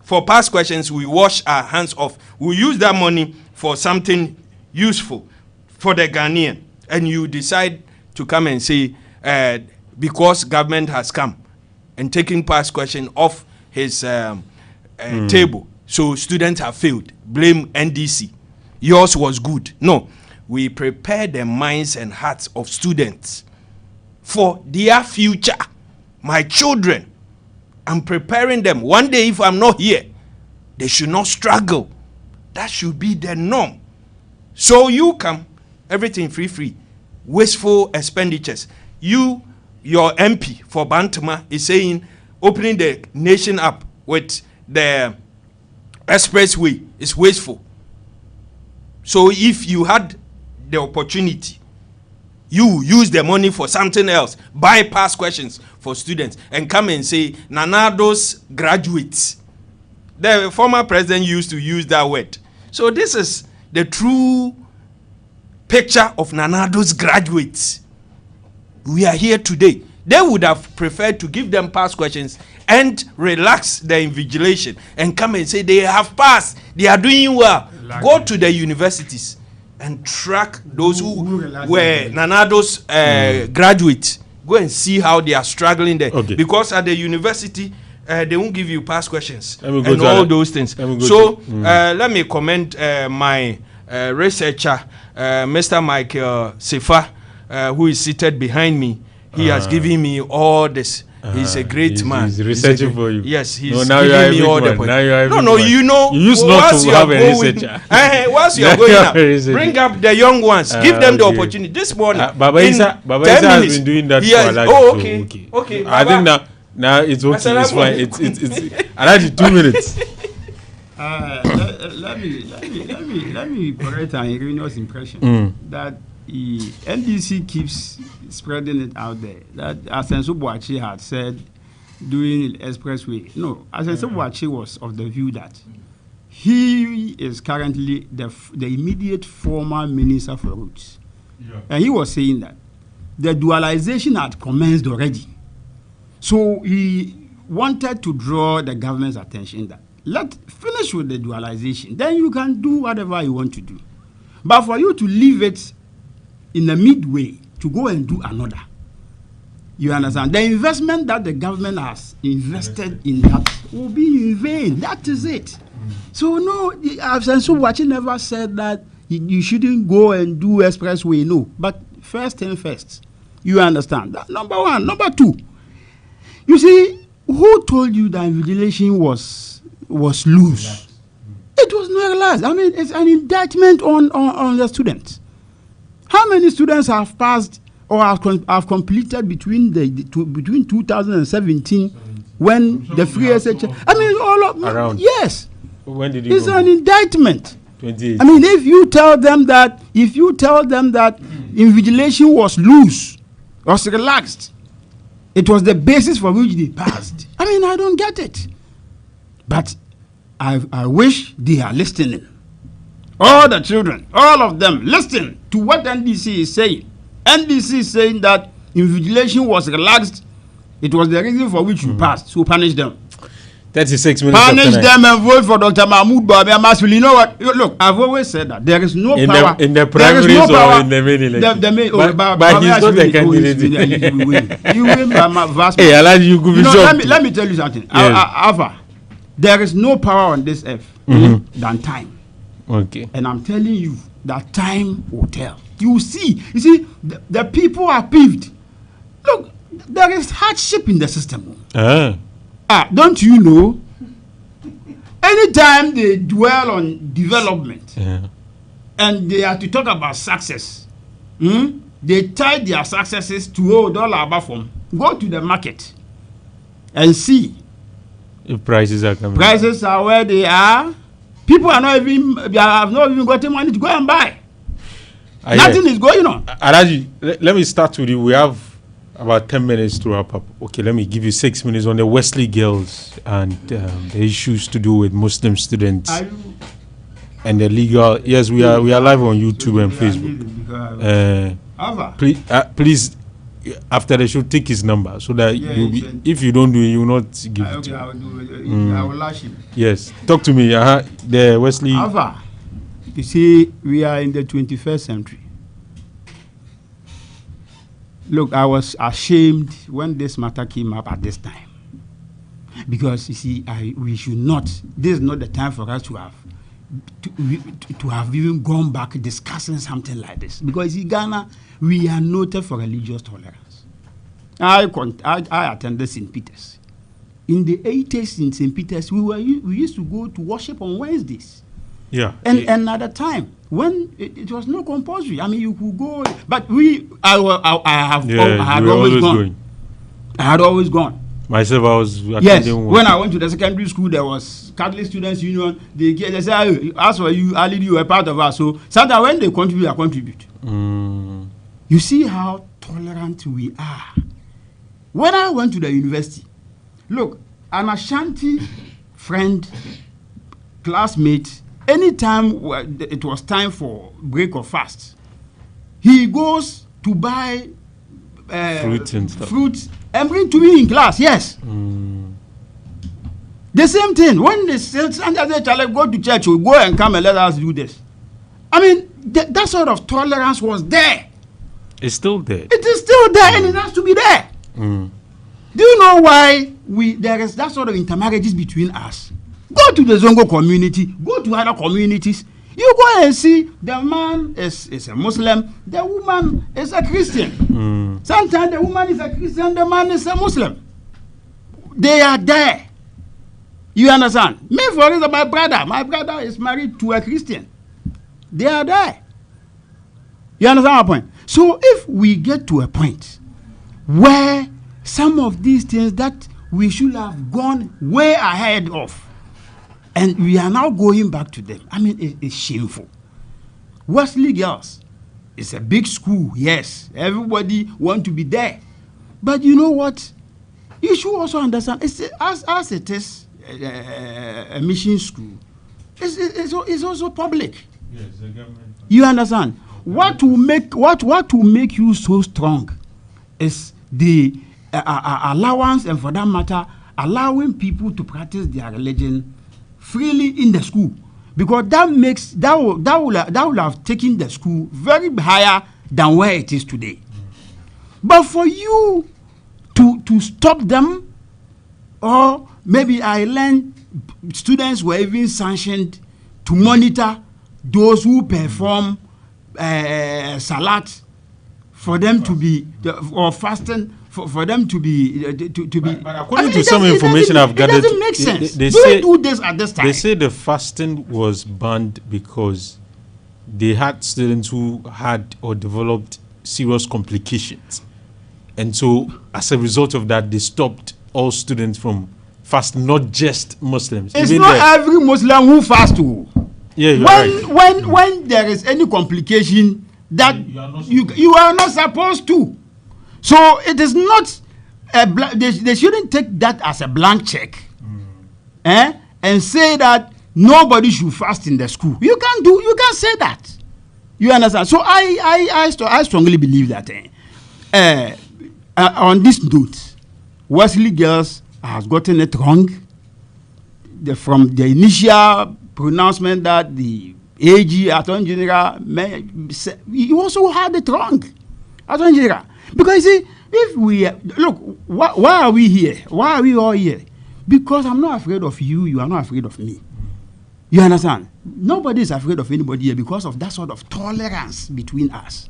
For past questions, we wash our hands off. We use that money for something useful for the Ghanaian. And you decide to come and say, because government has come and taken past question off his table, so students have failed. Blame NDC. Yours was good. No. We prepare the minds and hearts of students for their future. My children, I'm preparing them. One day, if I'm not here, they should not struggle. That should be the norm. So you come, everything free. Wasteful expenditures. Your MP for Bantama is saying opening the nation up with the expressway is wasteful. So if you had the opportunity, you use the money for something else, bypass questions for students, and come and say, Nanado's graduates. The former president used to use that word. So this is the true picture of Nanado's graduates. We are here today. They would have preferred to give them past questions and relax the invigilation and come and say they have passed, they are doing well. Go to the universities and track those who were Nanado's graduates. Go and see how they are struggling there. Okay. Because at the university, they won't give you past questions and all those things. So let me commend my researcher, Mr. Michael Sefa, who is seated behind me. He has given me all this. He's a great man. He's researching for you. Yes, he's now giving me all the points. You know. You used not to have a researcher. Once you are going up, bring up the young ones. Give them the opportunity. This morning, Baba Isa has been doing that for Alaji. Okay. I think now it's okay. It's fine. It's Alaji, 2 minutes. Let me correct an erroneous impression that NDC keeps spreading it out there that Asenso Boachi had said during the expressway. No, Asenso Boachi was of the view that he is currently the immediate former minister for roads, and he was saying that the dualization had commenced already. So he wanted to draw the government's attention that finish with the dualization, then you can do whatever you want to do. But for you to leave it in the midway to go and do another, you understand? The investment that the government has invested in that will be in vain. That is it. So no, Asenso Boachi never said that you shouldn't go and do expressway. No, but first thing first. You understand that? Number one. Number two, you see, who told you that invigilation was loose? It was not relaxed. I mean, it's an indictment on the students. How many students have passed or have completed between 2017 when the free SH? I mean, all of around. Yes. When did you It's go? an indictment. 28. I mean, if you tell them that invigilation was loose, was relaxed, it was the basis for which they passed. I mean, I don't get it. But I wish they are listening. All the children, all of them, listen to what NDC is saying. NDC is saying that invigilation was relaxed. It was the reason for which you passed. So punish them. 36 minutes. Punish them and vote for Dr. Mahmoud Babi Amaswili. You know what? Look, I've always said that there is no power in the primaries or in the main election. But he's not a candidate. You win by vast. Hey, you could be let me tell you something. Yes. Alpha, there is no power on this earth than time. Okay. And I'm telling you that time will tell. You see, the people are peeved. Look, there is hardship in the system. Don't you know? Anytime they dwell on development and they have to talk about success, they tie their successes to dollar above from. Go to the market and see. If prices are coming. Prices are where they are. People are not even, they have not even gotten money to go and buy. Nothing is going on. Alaji, let me start with you. We have about 10 minutes to wrap up. Okay, let me give you 6 minutes on the Wesley girls and the issues to do with Muslim students and the legal. Yes, we are live on YouTube and Facebook. Please, after the show, take his number so that if you don't do it, you will not give it to him. I will do it. I will lash him. Yes, talk to me. The Wesley. Alpha, you see, we are in the 21st century. Look, I was ashamed when this matter came up at this time. Because, you see, we should not, this is not the time for us to have even gone back discussing something like this. Because in Ghana, we are noted for religious tolerance. I attended St. Peter's. In the 80s in St. Peter's, we used to go to worship on Wednesdays. Yeah. And at the time, when it was not compulsory, I mean, you could go, but I had always gone. Going. I had always gone. Myself, I was attending. When I went to the secondary school, there was Catholic Students Union. They say, hey, as for you, Ali, you were part of us. So sometimes when they contribute, I contribute. You see how tolerant we are. When I went to the university, look, an Ashanti friend, classmate, anytime it was time for break or fast, he goes to buy fruit and bring to me in class. Yes. The same thing. When they say, go to church, we go and come and let us do this. I mean, that sort of tolerance was there. It's still there. It is still there, and it has to be there. Do you know why there is that sort of intermarriages between us? Go to the Zongo community, go to other communities. You go and see the man is a Muslim, the woman is a Christian. Sometimes the woman is a Christian, the man is a Muslim. They are there. You understand? Me, for example, my brother is married to a Christian. They are there. You understand my point? So if we get to a point where some of these things that we should have gone way ahead of, and we are now going back to them, I mean, it's shameful. Wesley Girls is a big school, yes. Everybody want to be there. But you know what? You should also understand, as it is a mission school, it's also public. Yes, the government. You understand? What will make you so strong is the allowance, and for that matter, allowing people to practice their religion freely in the school, because that will have taken the school very higher than where it is today. But for you to stop them, or maybe I learned students were even sanctioned to monitor those who perform salat, for them to be or fasting, for them to be to be. But according to some information I've gathered, it doesn't make sense. They Do say we do this at this time? they say the fasting was banned because they had students who had or developed serious complications, and so as a result of that, they stopped all students from fasting, not just Muslims. It's Even not every Muslim who fasts. Yeah, you're When there is any complication that you are not supposed to. So it is not they shouldn't take that as a blank check, and say that nobody should fast in the school. You can't say that. You understand? So I strongly believe that on this note, Wesley Girls has gotten it wrong. From the initial pronouncement that the AG Attorney General he also had it wrong. Attorney General, because you see, if we look, why are we here? Why are we all here? Because I'm not afraid of you. You are not afraid of me. You understand? Nobody is afraid of anybody here because of that sort of tolerance between us.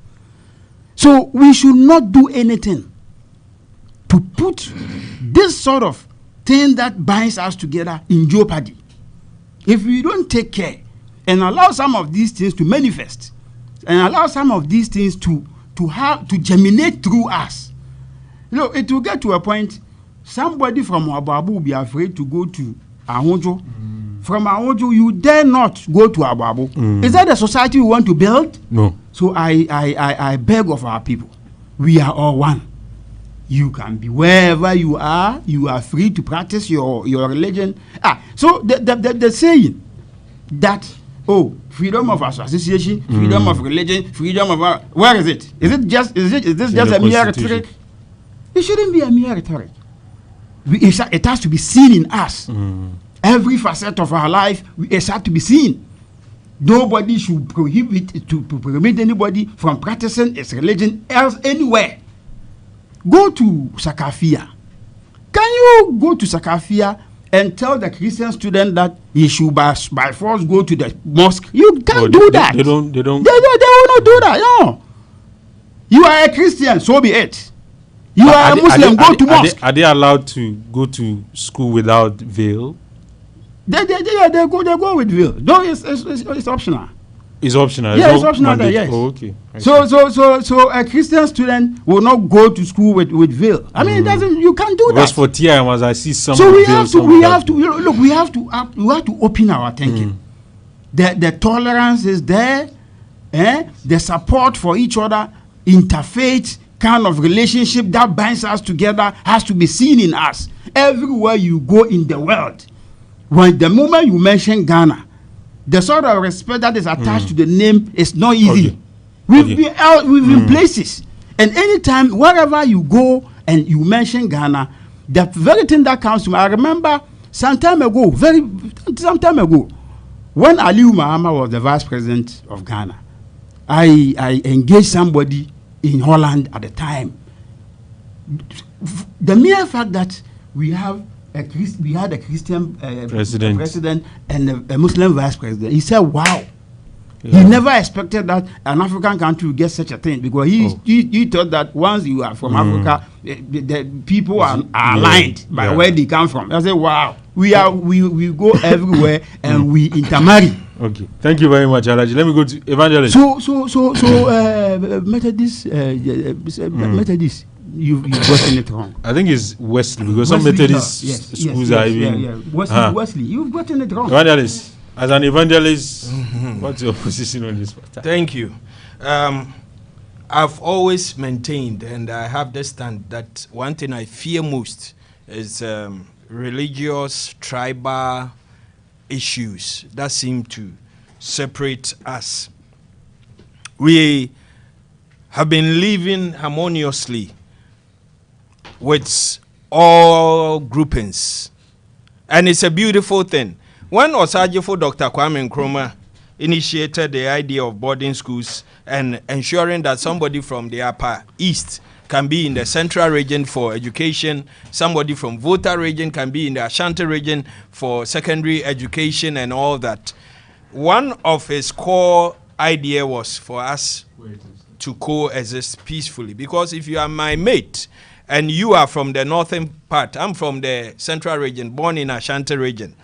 So we should not do anything to put this sort of thing that binds us together in jeopardy. If we don't take care and allow some of these things to manifest and allow some of these things to germinate through us, it will get to a point somebody from Ababu will be afraid to go to Ahonjo. From Ahonjo, you dare not go to Ababu. Is that the society we want to build? No. So I beg of our people, we are all one. You can be wherever you are free to practice your religion. So the saying that, freedom of association, freedom of religion, freedom of where is it? Is this just a mere rhetoric? It shouldn't be a mere rhetoric. It has to be seen in us. Every facet of our life, it has to be seen. Nobody should prohibit anybody from practicing his religion else anywhere. Go to Sakafia. Can you go to Sakafia and tell the Christian student that he should by force go to the mosque? You can't do that. They will not do that. No. You are a Christian, so be it. You are a Muslim, go to mosque. Are they allowed to go to school without veil? They go with veil. Though it's optional. It's optional. Yeah, it's optional. Yes. Oh, okay. So a Christian student will not go to school with veil. I mean, it doesn't. You can't do that. Because for TIM, as I see some. So we have to open our thinking. The tolerance is there. The support for each other, interfaith kind of relationship that binds us together has to be seen in us everywhere you go in the world. When the moment you mention Ghana, the sort of respect that is attached to the name is not easy. Okay. We've been out, we've been places, and anytime wherever you go and you mention Ghana, the very thing that comes to me, I remember some time ago, when Aliu Mahama was the vice president of Ghana, I engaged somebody in Holland at the time. The mere fact that we had a Christian president and a Muslim vice president, he said, wow. Yeah. He never expected that an African country would get such a thing, because he thought that once you are from Africa, the people are aligned by where they come from. I said, wow, we go everywhere and we intermarry. Okay, thank you very much, Alaji. Let me go to Evangelist. Methodist, you've gotten it wrong. I think it's Wesley, because some Methodist schools are even. Wesley, you've gotten it wrong. Evangelist, as an evangelist, what's your position on this matter? Thank you. I've always maintained, and I have this stand, that one thing I fear most is religious, tribal issues that seem to separate us. We have been living harmoniously with all groupings, and it's a beautiful thing. When Osajifo Dr. Kwame Nkrumah initiated the idea of boarding schools and ensuring that somebody from the Upper East can be in the Central region for education, somebody from Volta region can be in the Ashanti region for secondary education and all that. One of his core idea was for us to coexist peacefully, because if you are my mate and you are from the northern part, I'm from the central region, born in Ashanti region,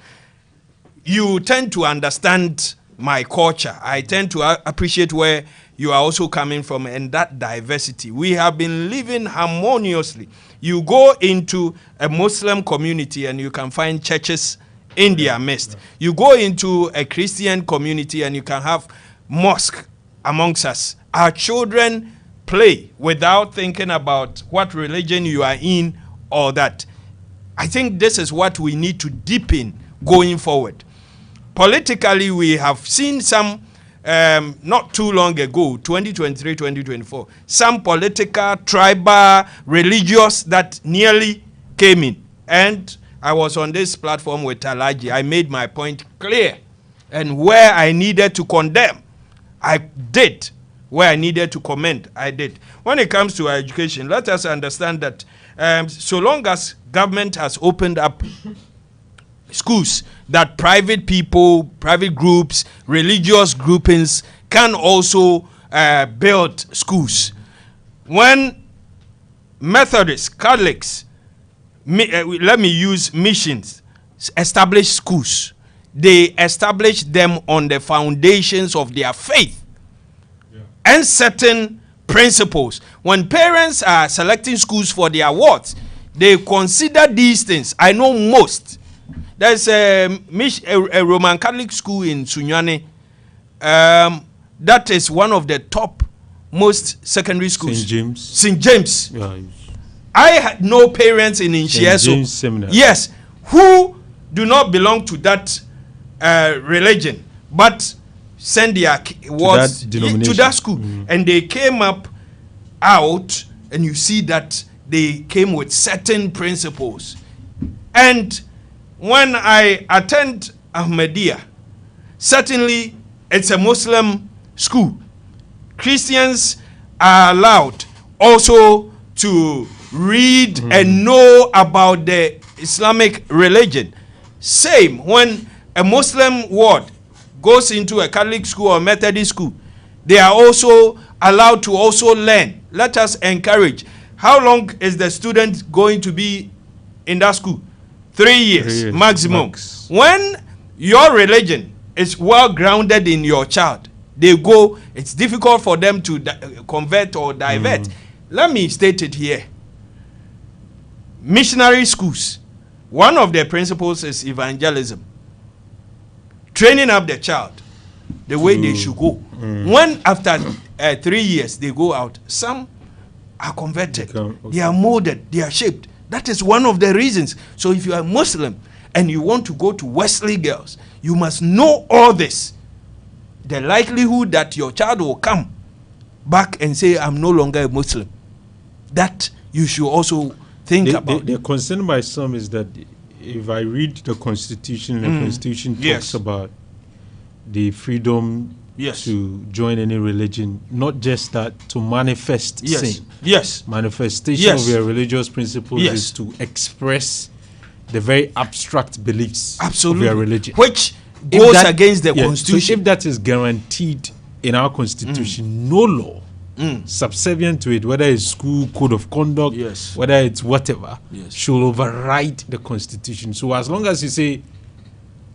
you tend to understand my culture. I tend to appreciate where you are also coming from and that diversity. We have been living harmoniously. You go into a Muslim community and you can find churches in their midst. You go into a Christian community and you can have mosque amongst us. Our children play without thinking about what religion you are in or that. I think this is what we need to deepen going forward. Politically, we have seen some, not too long ago, 2023, 2024, some political, tribal, religious that nearly came in. And I was on this platform with Alaji. I made my point clear. And where I needed to condemn, I did. Where I needed to comment, I did. When it comes to education, let us understand that so long as government has opened up schools, that private people, private groups, religious groupings can also build schools. When Methodists, Catholics, let me use missions, establish schools, they establish them on the foundations of their faith and certain principles. When parents are selecting schools for their wards, they consider these things. I know most. There's a Roman Catholic school in Sunyani. That is one of the top most secondary schools. St. James. St. James. Yeah. I had no parents in Inchieso. St. James Seminary. Yes, who do not belong to that religion, but send their wards to that school. And they came out, and you see that they came with certain principles. And when I attend Ahmadiyya, certainly it's a Muslim school. Christians are allowed also to read and know about the Islamic religion. Same when a Muslim ward goes into a Catholic school or Methodist school, they are also allowed to also learn. Let us encourage. How long is the student going to be in that school? 3 years, maximum. When your religion is well grounded in your child, they go, it's difficult for them to convert or divert. Let me state it here. Missionary schools, one of their principles is evangelism. Training up the child the way they should go. When after 3 years they go out, some are converted. They are molded, they are shaped. That is one of the reasons. So if you are Muslim and you want to go to Wesley Girls, you must know all this. The likelihood that your child will come back and say, I'm no longer a Muslim, that you should also think about. The concern by some is that if I read the Constitution, the Constitution talks about the freedom to join any religion, not just that, to manifest sin. Manifestation of your religious principles is to express the very abstract beliefs of your religion. Which goes against the Constitution. So if that is guaranteed in our Constitution, no law subservient to it, whether it's school code of conduct, whether it's whatever, should override the Constitution. So as long as you say,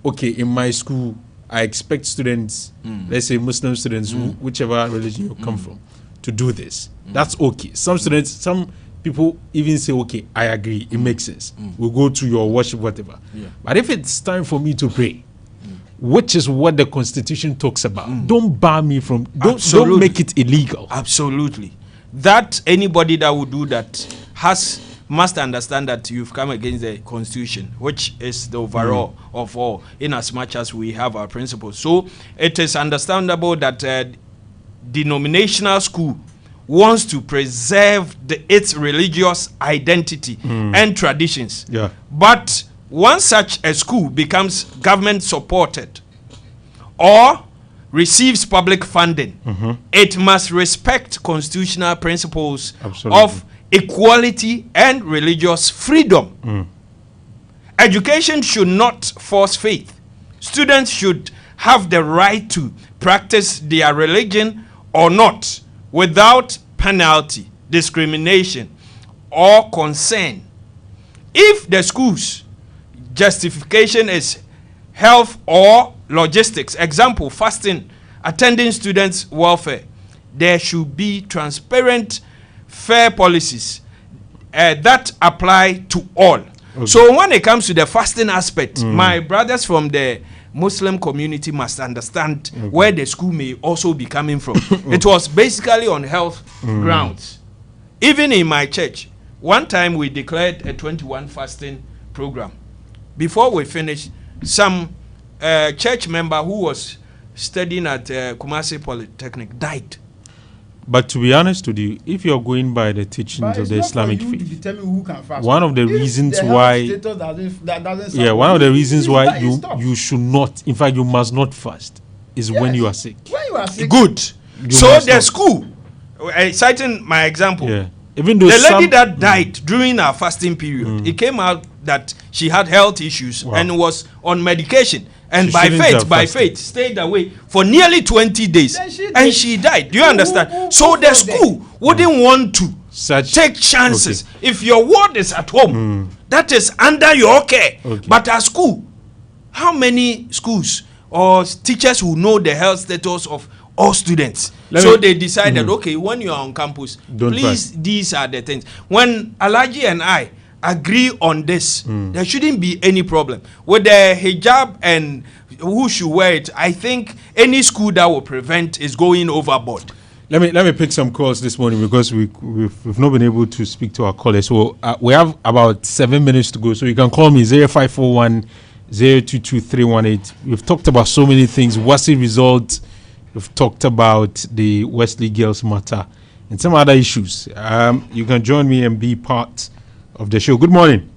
okay, in my school, I expect students, let's say Muslim students, whichever religion you come from, to do this. That's okay. Some students, some people even say, okay, I agree, it makes sense. We'll go to your worship, whatever. But if it's time for me to pray, which is what the Constitution talks about, don't bar me from, don't make it illegal. Absolutely. That anybody that would do that must understand that you've come against the Constitution, which is the overall of all, in as much as we have our principles. So it is understandable that denominational school wants to preserve its religious identity and traditions. But once such a school becomes government supported or receives public funding, it must respect constitutional principles of equality and religious freedom. Education should not force faith. Students should have the right to practice their religion or not without penalty, discrimination, or concern. If the school's justification is health or logistics, example, fasting, attending students' welfare, there should be transparent, fair policies that apply to all. Okay. So when it comes to the fasting aspect, my brothers from the Muslim community must understand where the school may also be coming from. It was basically on health grounds. Even in my church, one time we declared a 21 fasting program. Before we finished, some church member who was studying at Kumasi Polytechnic died. But to be honest with you, if you're going by the teachings of the Islamic faith, one of the reasons why, one of the reasons why you should not, in fact, you must not fast, is when you are sick. When you are sick. Good. So the school, citing my example, even though the lady that died during our fasting period, it came out that she had health issues and was on medication. And by faith, stayed away for nearly 20 days. And she died. Do you understand? So the school wouldn't want to take chances. Okay. If your ward is at home, that is under your care. Okay. But at school, how many schools or teachers who know the health status of all students? They decided, okay, when you are on campus, please, these are the things. When Alaji and I agree on this, there shouldn't be any problem with the hijab and who should wear it. I think any school that will prevent is going overboard. Let me pick some calls this morning because we've not been able to speak to our callers. So we have about 7 minutes to go. So you can call me 0541 022 318. We've talked about so many things. What's the result? We've talked about the Wesley Girls matter and some other issues. You can join me and be part of the show. Good morning.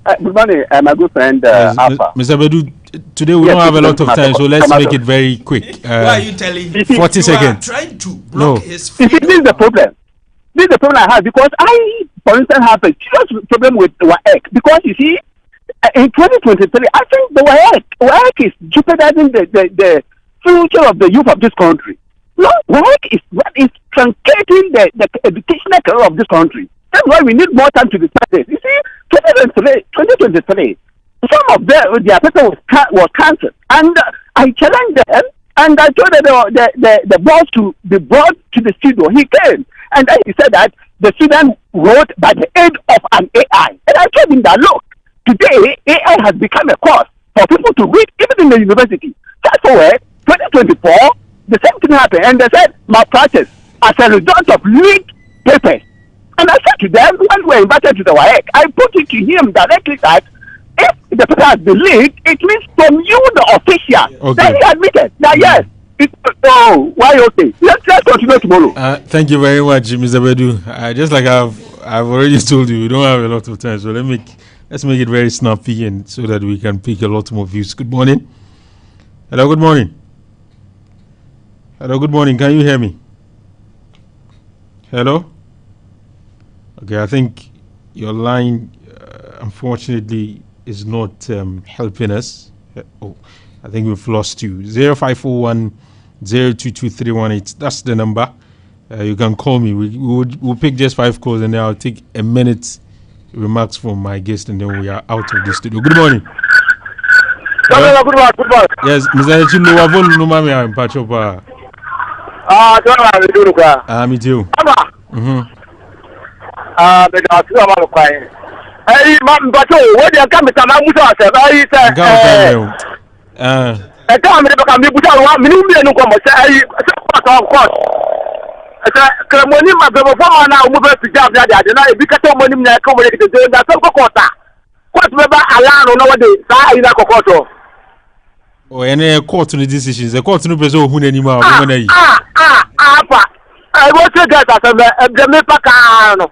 Good morning, my good friend Alfa. Mr. Bedu, today we don't have a lot of time, so let's make it very quick. Why are you telling me? 40 seconds. Trying to block his this is the problem. This is the problem I have because I, for instance, have a serious problem with WAEC because you see, in 2023, I think the WAEC is jeopardizing the future of the youth of this country. No, WAEC is truncating the educational career of this country. That's why we need more time to discuss this. You see, 2023, some of their paper was cancelled. And I challenged them, and I told the boss to be brought to the studio. He came, and he said that the student wrote by the aid of an AI. And I told him that, look, today AI has become a course for people to read, even in the university. That's why 2024, the same thing happened, and they said malpractice as a result of leaked papers. And I said to them, when we were invited to the WAEC, I put it to him directly that if the paper has been leaked, it means from you, the official. Okay. Then he admitted that yes. Why okay? Let's continue tomorrow. Thank you very much, Mr. Bedu. Just like I've already told you, we don't have a lot of time, so let's make it very snappy and so that we can pick a lot more views. Good morning. Hello, good morning. Hello, good morning. Can you hear me? Hello? Okay, I think your line, unfortunately, is not helping us. I think we've lost you. 0541 022 318. That's the number. You can call me. We'll pick just 5 calls and then I'll take a minute remarks from my guest and then we are out of the studio. Good morning. Hello? Good morning. Yes, Mr. Chindo, Wavon, no mami, I'm Pachopa. Me too. But I feel about crying. Hey, but what you come to Musa said, I can't make a Musa 1 million no come say, of course. Cramoni, my brother, now move to job that I deny because money in accommodate the day that's a quota. What's about Alano nowadays? I in a cocoto. Or any court on the decisions, a court no person who anymore. I want to get at the Mepacano.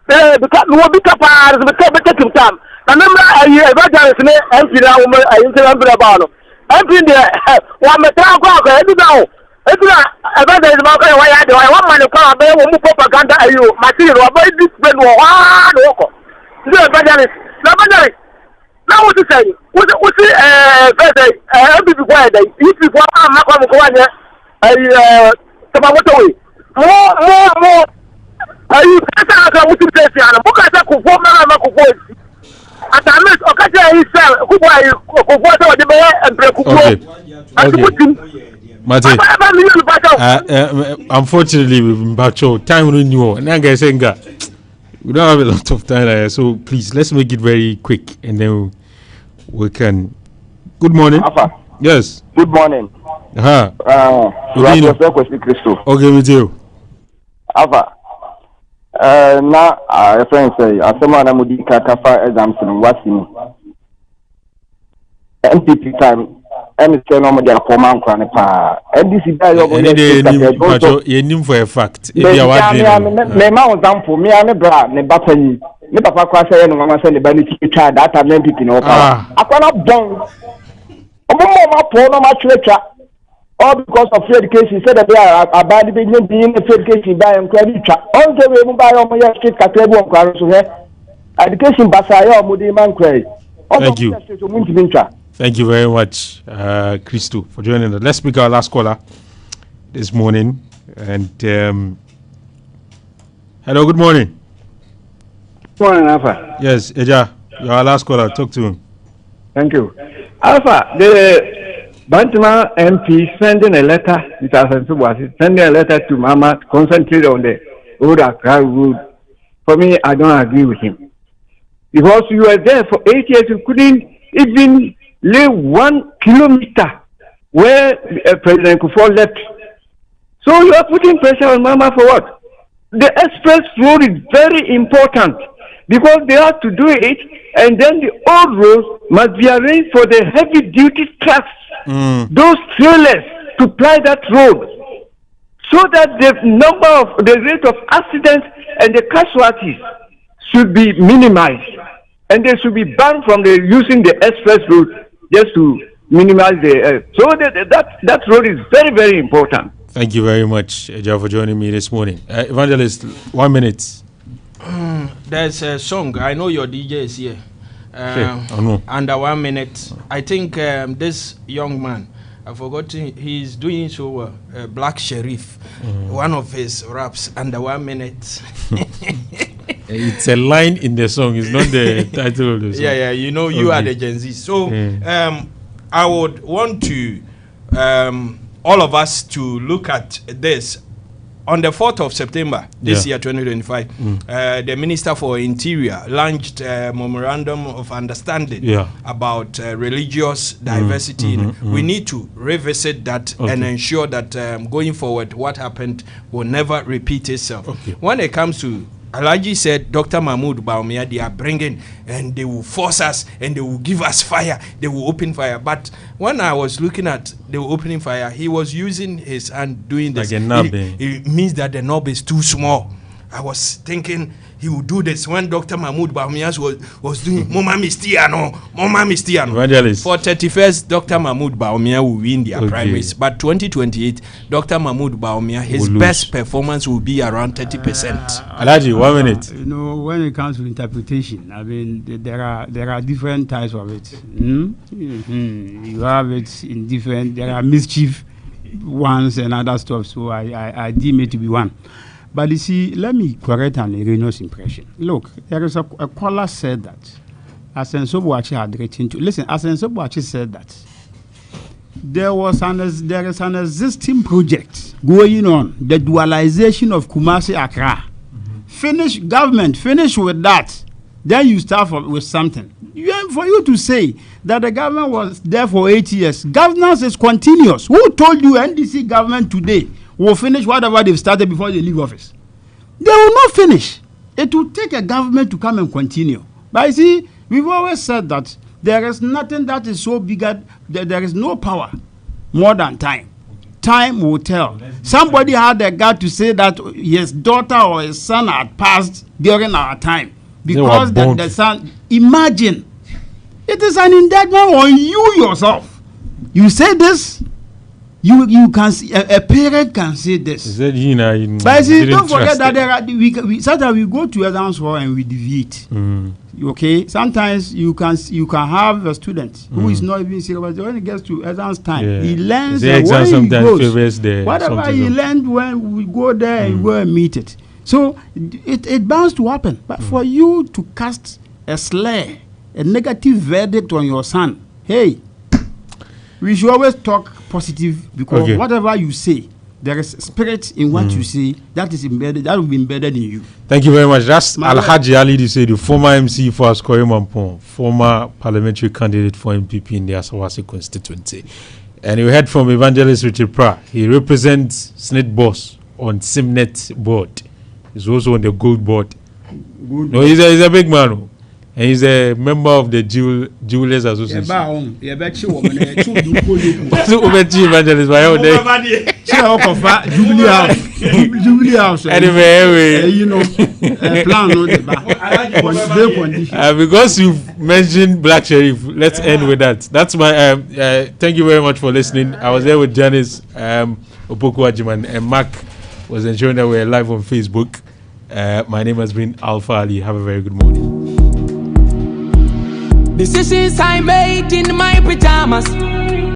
Because no big capars, but take him time. Remember, I evangelist and I interrupt about. I'm in there. One metal clock, I do now. It's not evangelist about why I do. I want my car, I will move propaganda. You, material, avoid this pen or one. The evangelist. Now, what you say? What's the birthday? Every quiet day. If you want, I'm not going to go on there. More. you can't go to the station. Book at a kufu, mama kufu. At a miss, Okaja is kufu, the bear and break kufu. Mate, unfortunately, we've been time renewal. And I say, we don't have a lot of time, so please let's make it very quick, and then we can. Good morning. Alfa. Yes. Good morning. Okay, with you. Alfa. Now, a friend say, as someone I'm with Kakafa exams and what's in MPP time. And say no more for man kwane pa and this is you name for a fact if you are me ma example me am bra ne papa ni ne papa kwa say no mama say ne ba ni twa that time MPP no pa akwana bon omo ma po no ma twa all because of free education said that they are about the in the free education by and credit twa on the way mu ba yo mo ya street katebu on kwa so he education basa ya mo di man credit. Thank you. Thank you very much, Christo, for joining us. Let's pick our last caller this morning. And hello, good morning. Good morning, Alfa. Yes, Eja, you're our last caller. Talk to him. Thank you. Alfa, the Bantama MP sending a letter, sending a letter to Mama to concentrate on the old Accra road. For me, I don't agree with him. Because you were there for 8 years, you couldn't even lay 1 kilometer where President Kufuor left. So you are putting pressure on Mama for what? The express road is very important because they have to do it, and then the old roads must be arranged for the heavy duty trucks, those trailers to ply that road, so that the rate of accidents and the casualties should be minimized, and they should be banned from using the express road just to minimize the. So that road is very, very important. Thank you very much, Eja, for joining me this morning. Evangelist, 1 minute. There's a song. I know your DJ is here. I know. Under 1 minute. I think this young man, I've forgotten, he's doing so well. Black Sheriff, one of his raps, under 1 minute. It's a line in the song. It's not the title of the song. Yeah. You know, you are the Gen Z. So I would want to all of us to look at this. On the 4th of September this year, 2025, the Minister for Interior launched a memorandum of understanding about religious diversity. We need to revisit that and ensure that going forward, what happened will never repeat itself. When it comes to Alaji said, Dr. Mahmoud Baumia, they are bringing and they will force us and they will give us fire. They will open fire. But when I was looking at the opening fire, he was using his hand doing this. Like a knob. It means that the knob is too small. I was thinking he would do this when Dr. Mahmoud Baumias was doing Mama Mistiano. For 31st, Dr. Mahmoud Baumia will win their primaries. But 2028, Dr. Mahmoud Baumia, his best performance will be around 30%. Alaji, 1 minute. You know, when it comes to interpretation, I mean, there are different types of it. You have it in different. There are mischief ones and other stuff. So I deem it to be one. But you see, let me correct an erroneous impression. Look, there is a caller said that Asensobuachi had written to. Listen, Asensobuachi said that there is an existing project going on, the dualization of Kumasi Accra. Finish with that. Then you start with something. For you to say that the government was there for 8 years, governance is continuous. Who told you NDC government today will finish whatever they've started before they leave office? They will not finish. It will take a government to come and continue. But you see, we've always said that there is nothing that is so big that there is no power more than time. Time will tell. Somebody had the gut to say that his daughter or his son had passed during our time because the son. Imagine, it is an indictment on you yourself. You say this. You can see a parent can say this. But see, don't forget that there are sometimes we go to exams hall and we deviate. Okay, sometimes you can have a student who is not even serious, but when it gets to exams time, he learns the exam sometimes whatever he learned when we go there and go and meet it. So it bounds to happen. But for you to cast a slur, a negative verdict on your son, hey, we should always talk positive, because whatever you say, there is spirit in what you say that is embedded, that will be embedded in you. Thank you very much. That's Alhaji Ali Dise, the former MC for Askoye Mampong, former parliamentary candidate for MPP in the Asawase constituency. And we heard from Evangelist Richard Pra. He represents Snit Boss on Simnet board. He's also on the gold board. No, he's a big man. And he's a member of the Jewelers Association. Evangelist, Jubilee House. Anyway, you know, plan no because you've mentioned Black Sheriff, let's end with that. That's my thank you very much for listening. I was there with Janice Opoku Ajiman, and Mark was ensuring that we're live on Facebook. My name has been Alfa Ali. Have a very good morning. Decisions I made in my pajamas.